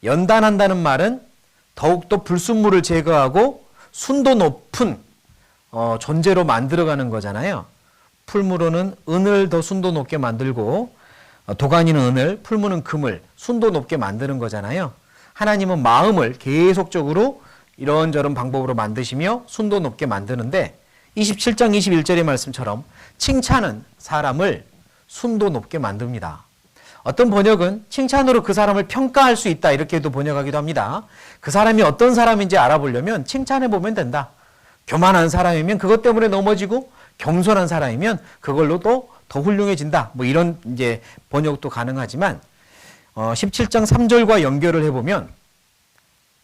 Speaker 1: 연단한다는 말은 더욱더 불순물을 제거하고 순도 높은 존재로 만들어가는 거잖아요. 풀무로는 은을 더 순도 높게 만들고 도가니는 은을, 풀무는 금을 순도 높게 만드는 거잖아요. 하나님은 마음을 계속적으로 이런저런 방법으로 만드시며 순도 높게 만드는데 27장 21절의 말씀처럼 칭찬은 사람을 순도 높게 만듭니다. 어떤 번역은 칭찬으로 그 사람을 평가할 수 있다 이렇게도 번역하기도 합니다. 그 사람이 어떤 사람인지 알아보려면 칭찬해 보면 된다. 교만한 사람이면 그것 때문에 넘어지고 겸손한 사람이면 그걸로 또 더 훌륭해진다. 뭐 이런 이제 번역도 가능하지만 17장 3절과 연결을 해보면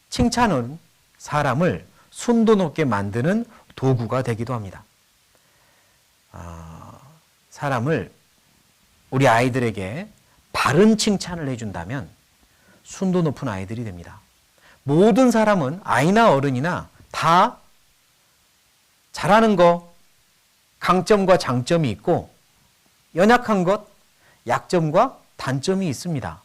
Speaker 1: 칭찬은 사람을 순도 높게 만드는 도구가 되기도 합니다. 사람을 우리 아이들에게 바른 칭찬을 해준다면 순도 높은 아이들이 됩니다. 모든 사람은 아이나 어른이나 다 잘하는 거 강점과 장점이 있고 연약한 것 약점과 단점이 있습니다.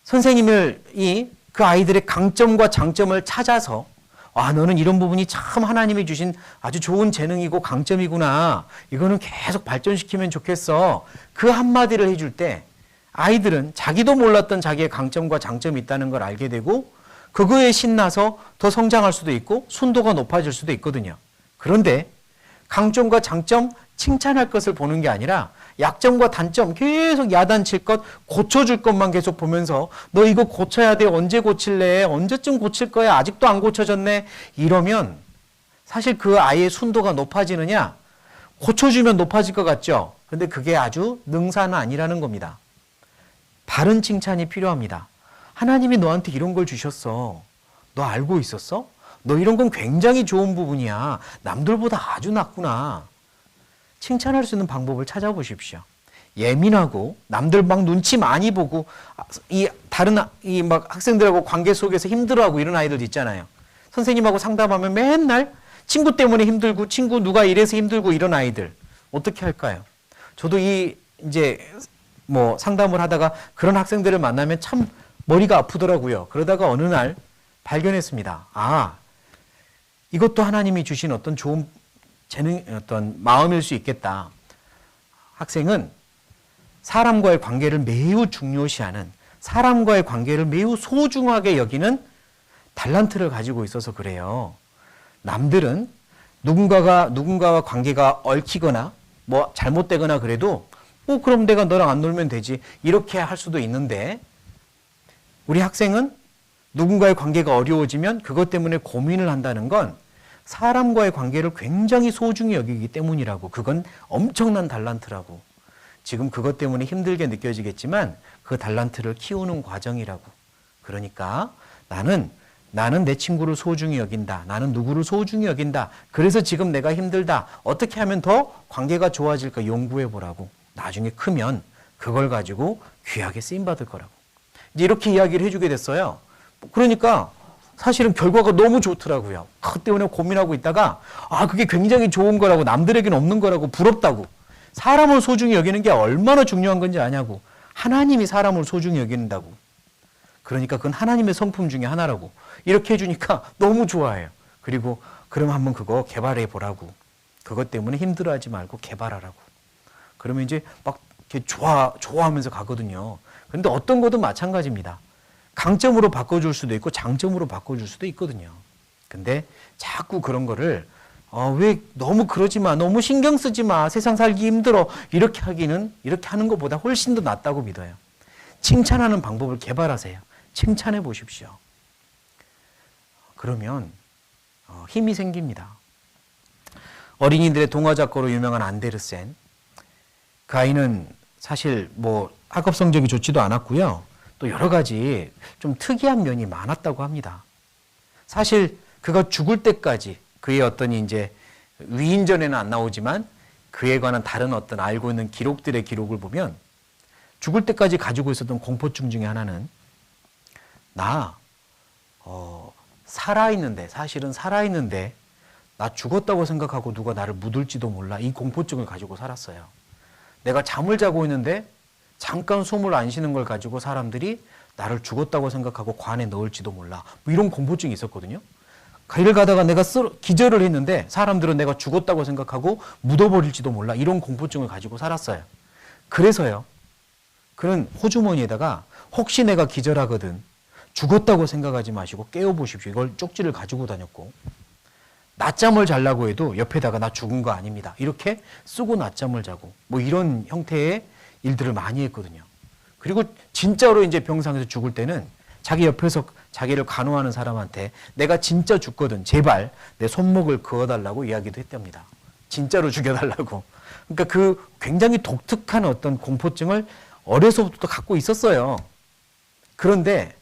Speaker 1: 선생님이 그 아이들의 강점과 장점을 찾아서 너는 이런 부분이 참 하나님이 주신 아주 좋은 재능이고 강점이구나. 이거는 계속 발전시키면 좋겠어. 그 한마디를 해줄 때 아이들은 자기도 몰랐던 자기의 강점과 장점이 있다는 걸 알게 되고 그거에 신나서 더 성장할 수도 있고 순도가 높아질 수도 있거든요. 그런데 강점과 장점 칭찬할 것을 보는 게 아니라 약점과 단점 계속 야단칠 것, 고쳐줄 것만 계속 보면서 너 이거 고쳐야 돼. 언제 고칠래? 언제쯤 고칠 거야? 아직도 안 고쳐졌네. 이러면 사실 그 아이의 순도가 높아지느냐? 고쳐주면 높아질 것 같죠? 근데 그게 아주 능사는 아니라는 겁니다. 바른 칭찬이 필요합니다. 하나님이 너한테 이런 걸 주셨어. 너 알고 있었어? 너 이런 건 굉장히 좋은 부분이야. 남들보다 아주 낫구나. 칭찬할 수 있는 방법을 찾아보십시오. 예민하고 남들 막 눈치 많이 보고 다른 학생들하고 관계 속에서 힘들어하고 이런 아이들 있잖아요. 선생님하고 상담하면 맨날 친구 때문에 힘들고 친구 누가 이래서 힘들고 이런 아이들 어떻게 할까요? 저도 이제 상담을 하다가 그런 학생들을 만나면 참 머리가 아프더라고요. 그러다가 어느 날 발견했습니다. 이것도 하나님이 주신 어떤 좋은 재능, 어떤 마음일 수 있겠다. 학생은 사람과의 관계를 매우 중요시하는, 사람과의 관계를 매우 소중하게 여기는 달란트를 가지고 있어서 그래요. 남들은 누군가와 관계가 얽히거나 잘못되거나 그래도 그럼 내가 너랑 안 놀면 되지 이렇게 할 수도 있는데 우리 학생은 누군가의 관계가 어려워지면 그것 때문에 고민을 한다는 건 사람과의 관계를 굉장히 소중히 여기기 때문이라고. 그건 엄청난 달란트라고. 지금 그것 때문에 힘들게 느껴지겠지만 그 달란트를 키우는 과정이라고. 그러니까 나는 내 친구를 소중히 여긴다. 나는 누구를 소중히 여긴다. 그래서 지금 내가 힘들다. 어떻게 하면 더 관계가 좋아질까 연구해 보라고. 나중에 크면 그걸 가지고 귀하게 쓰임받을 거라고. 이제 이렇게 이야기를 해주게 됐어요. 그러니까 사실은 결과가 너무 좋더라고요. 그것 때문에 고민하고 있다가 그게 굉장히 좋은 거라고, 남들에게는 없는 거라고, 부럽다고. 사람을 소중히 여기는 게 얼마나 중요한 건지 아냐고. 하나님이 사람을 소중히 여긴다고. 그러니까 그건 하나님의 성품 중에 하나라고. 이렇게 해주니까 너무 좋아해요. 그리고 그럼 한번 그거 개발해 보라고. 그것 때문에 힘들어하지 말고 개발하라고. 그러면 이제 막 이렇게 좋아하면서 가거든요. 그런데 어떤 것도 마찬가지입니다. 강점으로 바꿔줄 수도 있고 장점으로 바꿔줄 수도 있거든요. 근데 자꾸 그런 거를 왜 너무 그러지 마, 너무 신경 쓰지 마, 세상 살기 힘들어 이렇게 하는 것보다 훨씬 더 낫다고 믿어요. 칭찬하는 방법을 개발하세요. 칭찬해 보십시오. 그러면 힘이 생깁니다. 어린이들의 동화 작가로 유명한 안데르센. 그 아이는 사실 뭐 학업 성적이 좋지도 않았고요. 또 여러 가지 좀 특이한 면이 많았다고 합니다. 사실 그가 죽을 때까지 그의 어떤 이제 위인전에는 안 나오지만 그에 관한 다른 어떤 알고 있는 기록들의 기록을 보면 죽을 때까지 가지고 있었던 공포증 중에 하나는 나 살아있는데 사실은 살아있는데 나 죽었다고 생각하고 누가 나를 묻을지도 몰라. 이 공포증을 가지고 살았어요. 내가 잠을 자고 있는데 잠깐 숨을 안 쉬는 걸 가지고 사람들이 나를 죽었다고 생각하고 관에 넣을지도 몰라. 뭐 이런 공포증이 있었거든요. 길을 가다가 내가 기절을 했는데 사람들은 내가 죽었다고 생각하고 묻어버릴지도 몰라. 이런 공포증을 가지고 살았어요. 그래서요. 그는 호주머니에다가 혹시 내가 기절하거든 죽었다고 생각하지 마시고 깨워보십시오. 이걸 쪽지를 가지고 다녔고 낮잠을 자려고 해도 옆에다가 나 죽은 거 아닙니다. 이렇게 쓰고 낮잠을 자고 뭐 이런 형태의 일들을 많이 했거든요. 그리고 진짜로 이제 병상에서 죽을 때는 자기 옆에서 자기를 간호하는 사람한테 내가 진짜 죽거든 제발 내 손목을 그어달라고 이야기도 했답니다. 진짜로 죽여달라고. 그러니까 그 굉장히 독특한 어떤 공포증을 어려서부터 갖고 있었어요. 그런데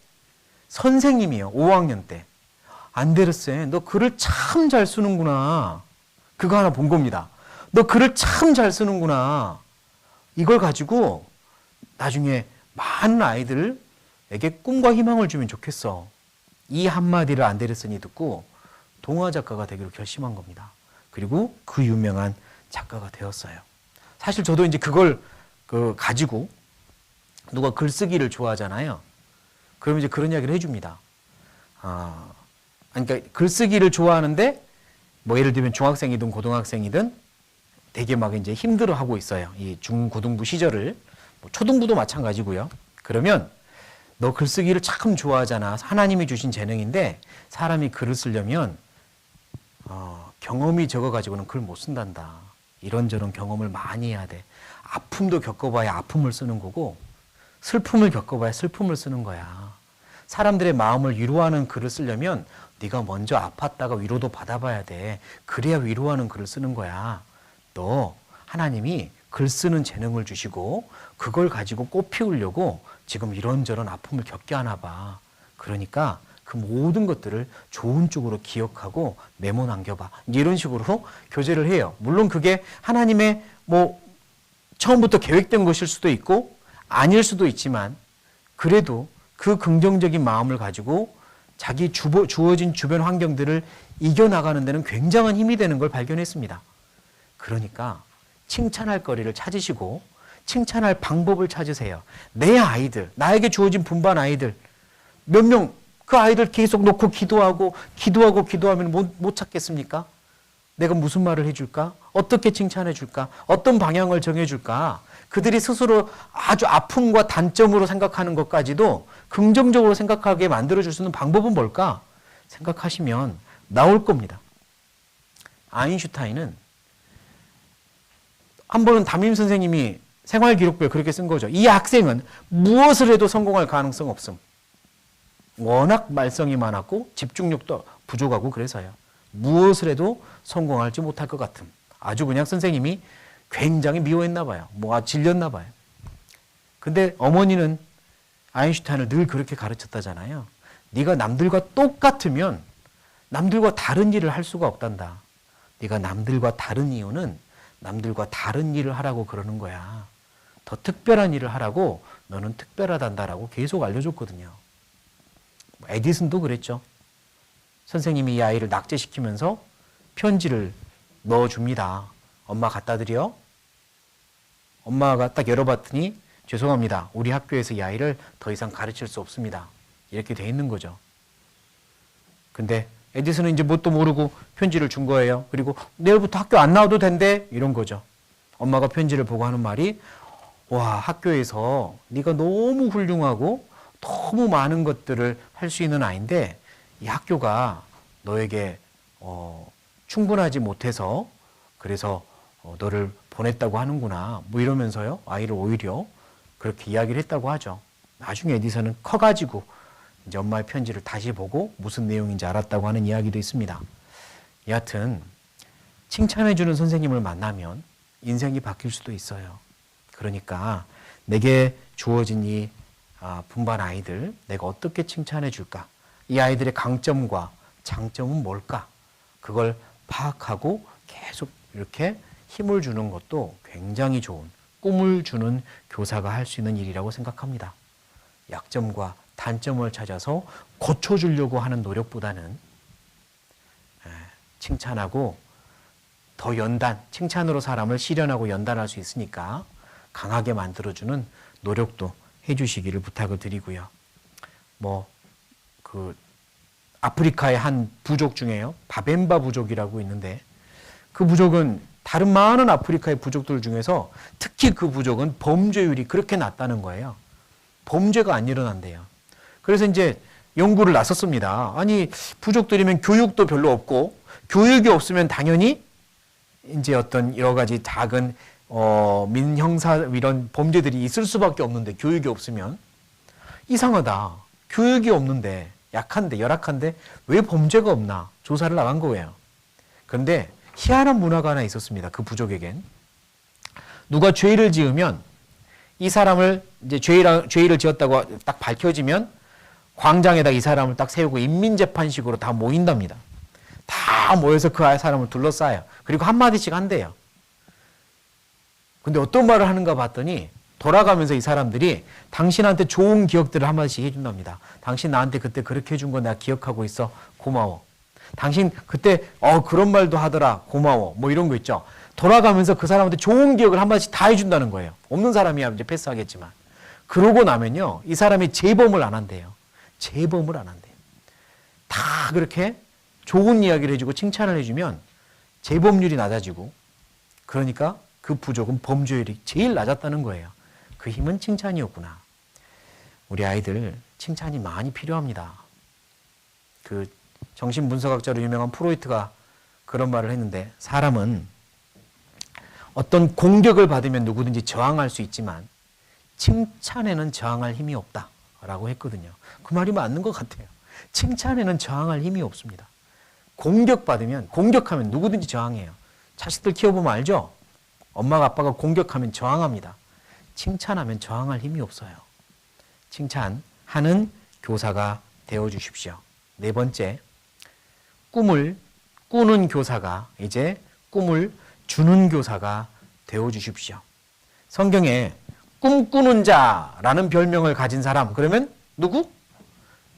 Speaker 1: 선생님이요. 5학년 때. 안데르센, 너 글을 참 잘 쓰는구나. 그거 하나 본 겁니다. 너 글을 참 잘 쓰는구나. 이걸 가지고 나중에 많은 아이들에게 꿈과 희망을 주면 좋겠어. 이 한마디를 안데르센이 듣고 동화 작가가 되기로 결심한 겁니다. 그리고 그 유명한 작가가 되었어요. 사실 저도 이제 그걸 가지고 누가 글쓰기를 좋아하잖아요. 그러면 이제 그런 이야기를 해줍니다. 그러니까 글쓰기를 좋아하는데 뭐 예를 들면 중학생이든 고등학생이든 되게 막 이제 힘들어하고 있어요. 이 중고등부 시절을. 뭐 초등부도 마찬가지고요. 그러면 너 글쓰기를 참 좋아하잖아. 하나님이 주신 재능인데 사람이 글을 쓰려면 경험이 적어가지고는 글 못 쓴단다. 이런저런 경험을 많이 해야 돼. 아픔도 겪어봐야 아픔을 쓰는 거고 슬픔을 겪어봐야 슬픔을 쓰는 거야. 사람들의 마음을 위로하는 글을 쓰려면 네가 먼저 아팠다가 위로도 받아봐야 돼. 그래야 위로하는 글을 쓰는 거야. 너 하나님이 글 쓰는 재능을 주시고 그걸 가지고 꽃 피우려고 지금 이런저런 아픔을 겪게 하나 봐. 그러니까 그 모든 것들을 좋은 쪽으로 기억하고 메모 남겨봐. 이런 식으로 교제를 해요. 물론 그게 하나님의 뭐 처음부터 계획된 것일 수도 있고 아닐 수도 있지만 그래도 그 긍정적인 마음을 가지고 자기 주어진 주변 환경들을 이겨나가는 데는 굉장한 힘이 되는 걸 발견했습니다. 그러니까 칭찬할 거리를 찾으시고 칭찬할 방법을 찾으세요. 내 아이들, 나에게 주어진 분반 아이들 몇 명 그 아이들 계속 놓고 기도하면 못 찾겠습니까? 내가 무슨 말을 해줄까? 어떻게 칭찬해 줄까? 어떤 방향을 정해 줄까? 그들이 스스로 아주 아픔과 단점으로 생각하는 것까지도 긍정적으로 생각하게 만들어줄 수 있는 방법은 뭘까? 생각하시면 나올 겁니다. 아인슈타인은 한 번은 담임 선생님이 생활기록부에 그렇게 쓴 거죠. 이 학생은 무엇을 해도 성공할 가능성 없음. 워낙 말썽이 많았고 집중력도 부족하고 그래서요. 무엇을 해도 성공하지 못할 것 같음. 아주 그냥 선생님이 굉장히 미워했나 봐요. 질렸나 봐요. 근데 어머니는 아인슈타인을 늘 그렇게 가르쳤다잖아요. 네가 남들과 똑같으면 남들과 다른 일을 할 수가 없단다. 네가 남들과 다른 이유는 남들과 다른 일을 하라고 그러는 거야. 더 특별한 일을 하라고 너는 특별하단다라고 계속 알려줬거든요. 에디슨도 그랬죠. 선생님이 이 아이를 낙제시키면서 편지를 넣어줍니다. 엄마 갖다 드려? 엄마가 딱 열어봤더니 죄송합니다. 우리 학교에서 이 아이를 더 이상 가르칠 수 없습니다. 이렇게 돼 있는 거죠. 근데 에디슨은 이제 뭣도 모르고 편지를 준 거예요. 그리고 내일부터 학교 안 나와도 된대? 이런 거죠. 엄마가 편지를 보고 하는 말이 와, 학교에서 네가 너무 훌륭하고 너무 많은 것들을 할 수 있는 아이인데 이 학교가 너에게 충분하지 못해서 그래서 너를 보냈다고 하는구나. 뭐 이러면서요. 아이를 오히려 그렇게 이야기를 했다고 하죠. 나중에 에디슨은 커가지고 이제 엄마의 편지를 다시 보고 무슨 내용인지 알았다고 하는 이야기도 있습니다. 여하튼 칭찬해주는 선생님을 만나면 인생이 바뀔 수도 있어요. 그러니까 내게 주어진 이 분반 아이들, 내가 어떻게 칭찬해 줄까? 이 아이들의 강점과 장점은 뭘까? 그걸 파악하고 계속 이렇게 힘을 주는 것도 굉장히 좋은, 꿈을 주는 교사가 할 수 있는 일이라고 생각합니다. 약점과 단점을 찾아서 고쳐주려고 하는 노력보다는 칭찬하고 더 칭찬으로 사람을 실현하고 연단할 수 있으니까 강하게 만들어주는 노력도 해주시기를 부탁을 드리고요. 아프리카의 한 부족 중에요. 바벤바 부족이라고 있는데 그 부족은 다른 많은 아프리카의 부족들 중에서 특히 그 부족은 범죄율이 그렇게 낮다는 거예요. 범죄가 안 일어난대요. 그래서 이제 연구를 나섰습니다. 아니, 부족들이면 교육도 별로 없고 교육이 없으면 당연히 이제 어떤 여러 가지 작은 민형사 이런 범죄들이 있을 수밖에 없는데 교육이 없으면 이상하다. 교육이 없는데 약한데 열악한데 왜 범죄가 없나 조사를 나간 거예요. 그런데 희한한 문화가 하나 있었습니다. 그 부족에겐 누가 죄를 지으면 이 사람을 이제 죄를 지었다고 딱 밝혀지면 광장에다 이 사람을 딱 세우고 인민재판식으로 다 모인답니다. 다 모여서 그 사람을 둘러싸요. 그리고 한마디씩 한대요. 근데 어떤 말을 하는가 봤더니 돌아가면서 이 사람들이 당신한테 좋은 기억들을 한마디씩 해준답니다. 당신 나한테 그때 그렇게 해준 거 내가 기억하고 있어. 고마워. 당신 그때 그런 말도 하더라. 고마워. 뭐 이런 거 있죠. 돌아가면서 그 사람한테 좋은 기억을 한마디씩 다 해준다는 거예요. 없는 사람이야 이제 패스하겠지만. 그러고 나면요. 이 사람이 재범을 안 한대요. 재범을 안 한대요. 다 그렇게 좋은 이야기를 해주고 칭찬을 해주면 재범률이 낮아지고 그러니까 그 부족은 범죄율이 제일 낮았다는 거예요. 그 힘은 칭찬이었구나. 우리 아이들 칭찬이 많이 필요합니다. 그 정신분석학자로 유명한 프로이트가 그런 말을 했는데 사람은 어떤 공격을 받으면 누구든지 저항할 수 있지만 칭찬에는 저항할 힘이 없다라고 했거든요. 그 말이 맞는 것 같아요. 칭찬에는 저항할 힘이 없습니다. 공격하면 누구든지 저항해요. 자식들 키워보면 알죠? 엄마가 아빠가 공격하면 저항합니다. 칭찬하면 저항할 힘이 없어요. 칭찬하는 교사가 되어주십시오. 네 번째, 꿈을 꾸는 교사가 이제 꿈을 주는 교사가 되어주십시오. 성경에 꿈꾸는 자라는 별명을 가진 사람, 그러면 누구?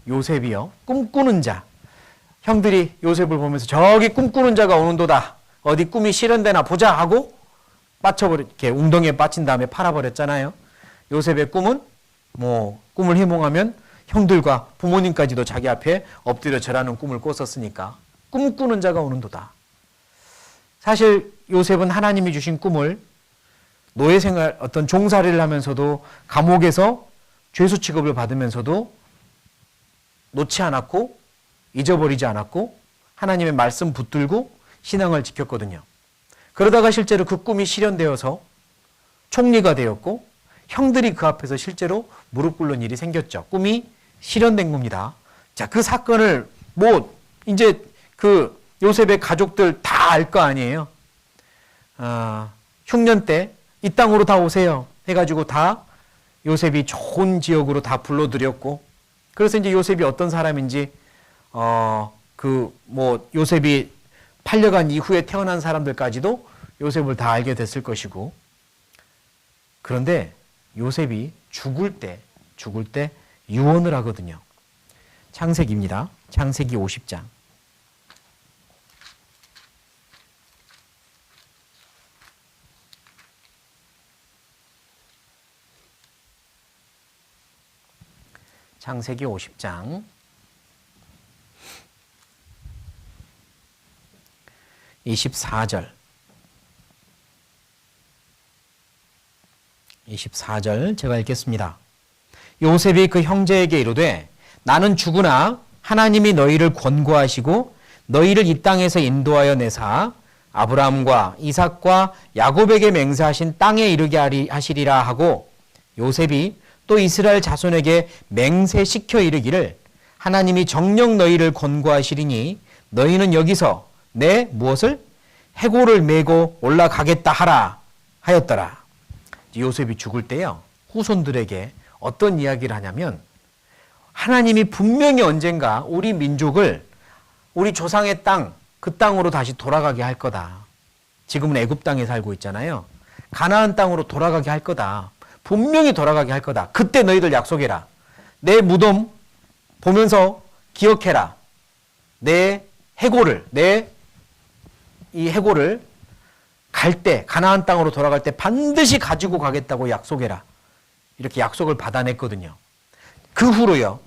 Speaker 1: 요셉이요. 꿈꾸는 자. 형들이 요셉을 보면서 저기 꿈꾸는 자가 오는도다. 어디 꿈이 실현되나 보자 하고 이렇게 웅덩이에 빠친 다음에 팔아버렸잖아요. 요셉의 꿈은 꿈을 희몽하면 형들과 부모님까지도 자기 앞에 엎드려 절하는 꿈을 꿨었으니까 꿈꾸는 자가 오는도다. 사실 요셉은 하나님이 주신 꿈을 노예 생활, 어떤 종살이를 하면서도 감옥에서 죄수 취급을 받으면서도 놓지 않았고 잊어버리지 않았고 하나님의 말씀 붙들고 신앙을 지켰거든요. 그러다가 실제로 그 꿈이 실현되어서 총리가 되었고 형들이 그 앞에서 실제로 무릎 꿇는 일이 생겼죠. 꿈이 실현된 겁니다. 자, 그 사건을 이제 그 요셉의 가족들 다 알 거 아니에요. 흉년 때 이 땅으로 다 오세요 해가지고 다 요셉이 좋은 지역으로 다 불러들였고 그래서 이제 요셉이 어떤 사람인지 요셉이 팔려간 이후에 태어난 사람들까지도 요셉을 다 알게 됐을 것이고 그런데 요셉이 죽을 때 유언을 하거든요. 창세기입니다. 창세기 50장. 창세기 50장 24절 24절 제가 읽겠습니다. 요셉이 그 형제에게 이르되 나는 죽으나 하나님이 너희를 권고하시고 너희를 이 땅에서 인도하여 내사 아브라함과 이삭과 야곱에게 맹세하신 땅에 이르게 하시리라 하고 요셉이 또 이스라엘 자손에게 맹세시켜 이르기를 하나님이 정녕 너희를 권고하시리니 너희는 여기서 내 무엇을? 해골을 메고 올라가겠다 하라 하였더라. 요셉이 죽을 때요, 후손들에게 어떤 이야기를 하냐면 하나님이 분명히 언젠가 우리 민족을 우리 조상의 땅, 그 땅으로 다시 돌아가게 할 거다. 지금은 애굽 땅에 살고 있잖아요. 가나안 땅으로 돌아가게 할 거다. 분명히 돌아가게 할 거다. 그때 너희들 약속해라. 내 무덤 보면서 기억해라. 내 해골을, 이 해골을 갈 때, 가나안 땅으로 돌아갈 때 반드시 가지고 가겠다고 약속해라. 이렇게 약속을 받아냈거든요. 그 후로요,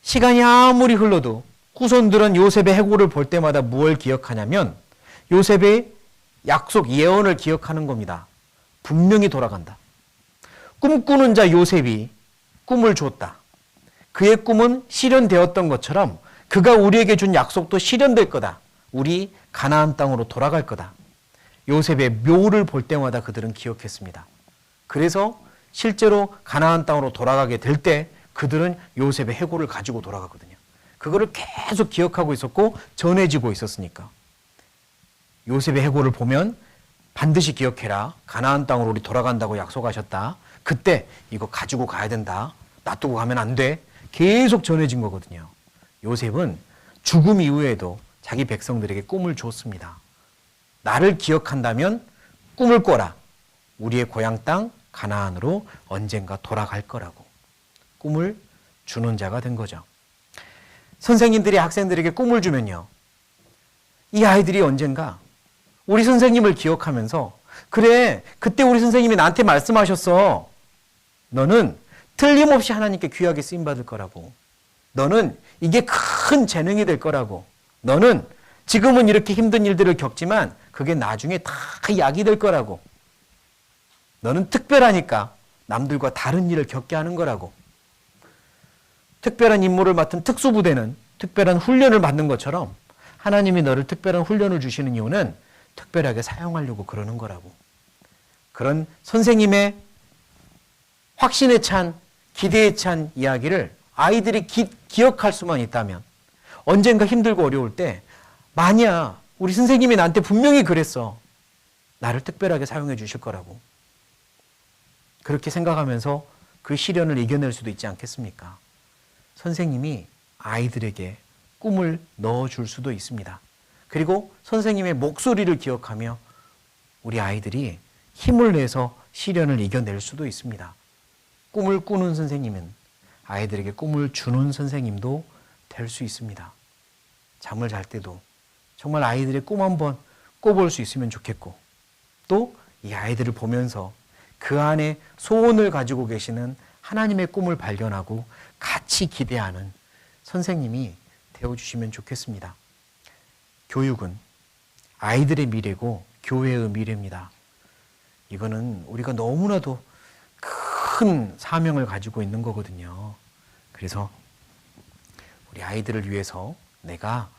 Speaker 1: 시간이 아무리 흘러도 후손들은 요셉의 해골을 볼 때마다 무엇을 기억하냐면 요셉의 약속, 예언을 기억하는 겁니다. 분명히 돌아간다. 꿈꾸는 자 요셉이 꿈을 줬다. 그의 꿈은 실현되었던 것처럼 그가 우리에게 준 약속도 실현될 거다. 우리 가나안 땅으로 돌아갈 거다. 요셉의 묘를 볼 때마다 그들은 기억했습니다. 그래서 실제로 가나안 땅으로 돌아가게 될 때 그들은 요셉의 해골을 가지고 돌아가거든요. 그거를 계속 기억하고 있었고 전해지고 있었으니까. 요셉의 해골을 보면 반드시 기억해라. 가나안 땅으로 우리 돌아간다고 약속하셨다. 그때 이거 가지고 가야 된다. 놔두고 가면 안 돼. 계속 전해진 거거든요. 요셉은 죽음 이후에도 자기 백성들에게 꿈을 줬습니다. 나를 기억한다면 꿈을 꿔라. 우리의 고향 땅 가나안으로 언젠가 돌아갈 거라고. 꿈을 주는 자가 된 거죠. 선생님들이 학생들에게 꿈을 주면요, 이 아이들이 언젠가 우리 선생님을 기억하면서 그래, 그때 우리 선생님이 나한테 말씀하셨어. 너는 틀림없이 하나님께 귀하게 쓰임받을 거라고. 너는 이게 큰 재능이 될 거라고. 너는 지금은 이렇게 힘든 일들을 겪지만 그게 나중에 다 약이 될 거라고. 너는 특별하니까 남들과 다른 일을 겪게 하는 거라고. 특별한 임무를 맡은 특수부대는 특별한 훈련을 받는 것처럼 하나님이 너를 특별한 훈련을 주시는 이유는 특별하게 사용하려고 그러는 거라고. 그런 선생님의 확신에 찬, 기대에 찬 이야기를 아이들이 기억할 수만 있다면 언젠가 힘들고 어려울 때 만약 우리 선생님이 나한테 분명히 그랬어. 나를 특별하게 사용해 주실 거라고. 그렇게 생각하면서 그 시련을 이겨낼 수도 있지 않겠습니까? 선생님이 아이들에게 꿈을 넣어줄 수도 있습니다. 그리고 선생님의 목소리를 기억하며 우리 아이들이 힘을 내서 시련을 이겨낼 수도 있습니다. 꿈을 꾸는 선생님은 아이들에게 꿈을 주는 선생님도 될 수 있습니다. 잠을 잘 때도 정말 아이들의 꿈 한번 꿔볼 수 있으면 좋겠고, 또 이 아이들을 보면서 그 안에 소원을 가지고 계시는 하나님의 꿈을 발견하고 같이 기대하는 선생님이 되어주시면 좋겠습니다. 교육은 아이들의 미래고 교회의 미래입니다. 이거는 우리가 너무나도 큰 사명을 가지고 있는 거거든요. 그래서 우리 아이들을 위해서 내가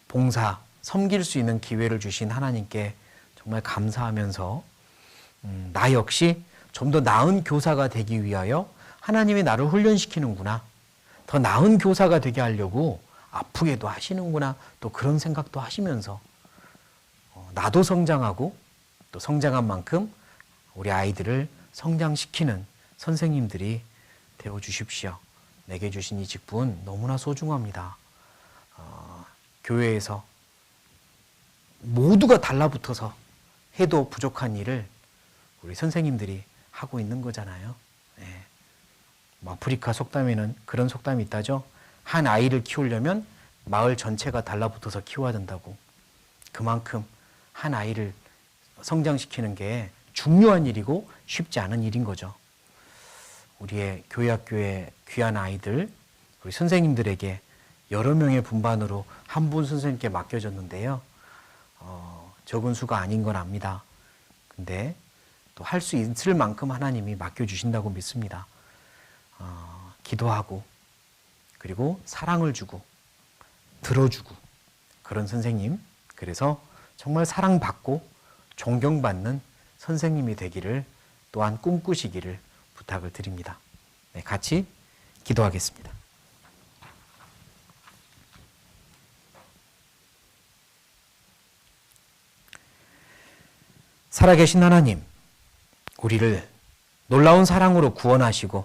Speaker 1: 봉사, 섬길 수 있는 기회를 주신 하나님께 정말 감사하면서 나 역시 좀 더 나은 교사가 되기 위하여 하나님이 나를 훈련시키는구나. 더 나은 교사가 되게 하려고 아프게도 하시는구나. 또 그런 생각도 하시면서 나도 성장하고 또 성장한 만큼 우리 아이들을 성장시키는 선생님들이 되어 주십시오. 내게 주신 이 직분 너무나 소중합니다. 교회에서 모두가 달라붙어서 해도 부족한 일을 우리 선생님들이 하고 있는 거잖아요. 네. 아프리카 속담에는 그런 속담이 있다죠. 한 아이를 키우려면 마을 전체가 달라붙어서 키워야 된다고. 그만큼 한 아이를 성장시키는 게 중요한 일이고 쉽지 않은 일인 거죠. 우리의 교회 학교의 귀한 아이들, 우리 선생님들에게 여러 명의 분반으로 한 분 선생님께 맡겨졌는데요. 적은 수가 아닌 건 압니다. 근데 또 할 수 있을 만큼 하나님이 맡겨주신다고 믿습니다. 기도하고 그리고 사랑을 주고 들어주고 그런 선생님, 그래서 정말 사랑받고 존경받는 선생님이 되기를 또한 꿈꾸시기를 부탁을 드립니다. 네, 같이 기도하겠습니다. 살아계신 하나님, 우리를 놀라운 사랑으로 구원하시고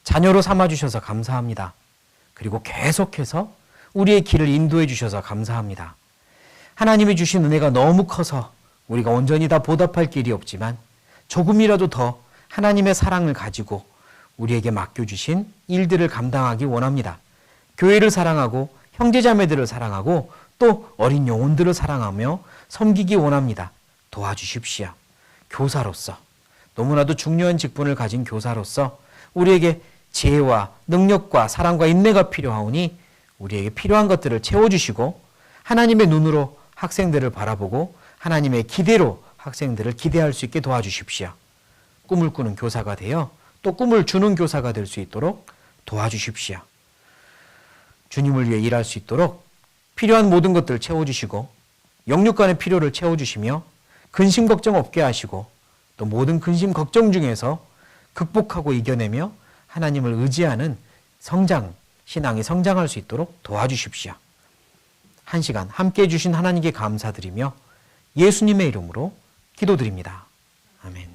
Speaker 1: 자녀로 삼아주셔서 감사합니다. 그리고 계속해서 우리의 길을 인도해 주셔서 감사합니다. 하나님이 주신 은혜가 너무 커서 우리가 온전히 다 보답할 길이 없지만 조금이라도 더 하나님의 사랑을 가지고 우리에게 맡겨주신 일들을 감당하기 원합니다. 교회를 사랑하고 형제자매들을 사랑하고 또 어린 영혼들을 사랑하며 섬기기 원합니다. 도와주십시오. 교사로서, 너무나도 중요한 직분을 가진 교사로서 우리에게 지혜와 능력과 사랑과 인내가 필요하오니 우리에게 필요한 것들을 채워주시고 하나님의 눈으로 학생들을 바라보고 하나님의 기대로 학생들을 기대할 수 있게 도와주십시오. 꿈을 꾸는 교사가 되어 또 꿈을 주는 교사가 될 수 있도록 도와주십시오. 주님을 위해 일할 수 있도록 필요한 모든 것들을 채워주시고 영육 간의 필요를 채워주시며 근심 걱정 없게 하시고 또 모든 근심 걱정 중에서 극복하고 이겨내며 하나님을 의지하는 신앙이 성장할 수 있도록 도와주십시오. 한 시간 함께해 주신 하나님께 감사드리며 예수님의 이름으로 기도드립니다. 아멘.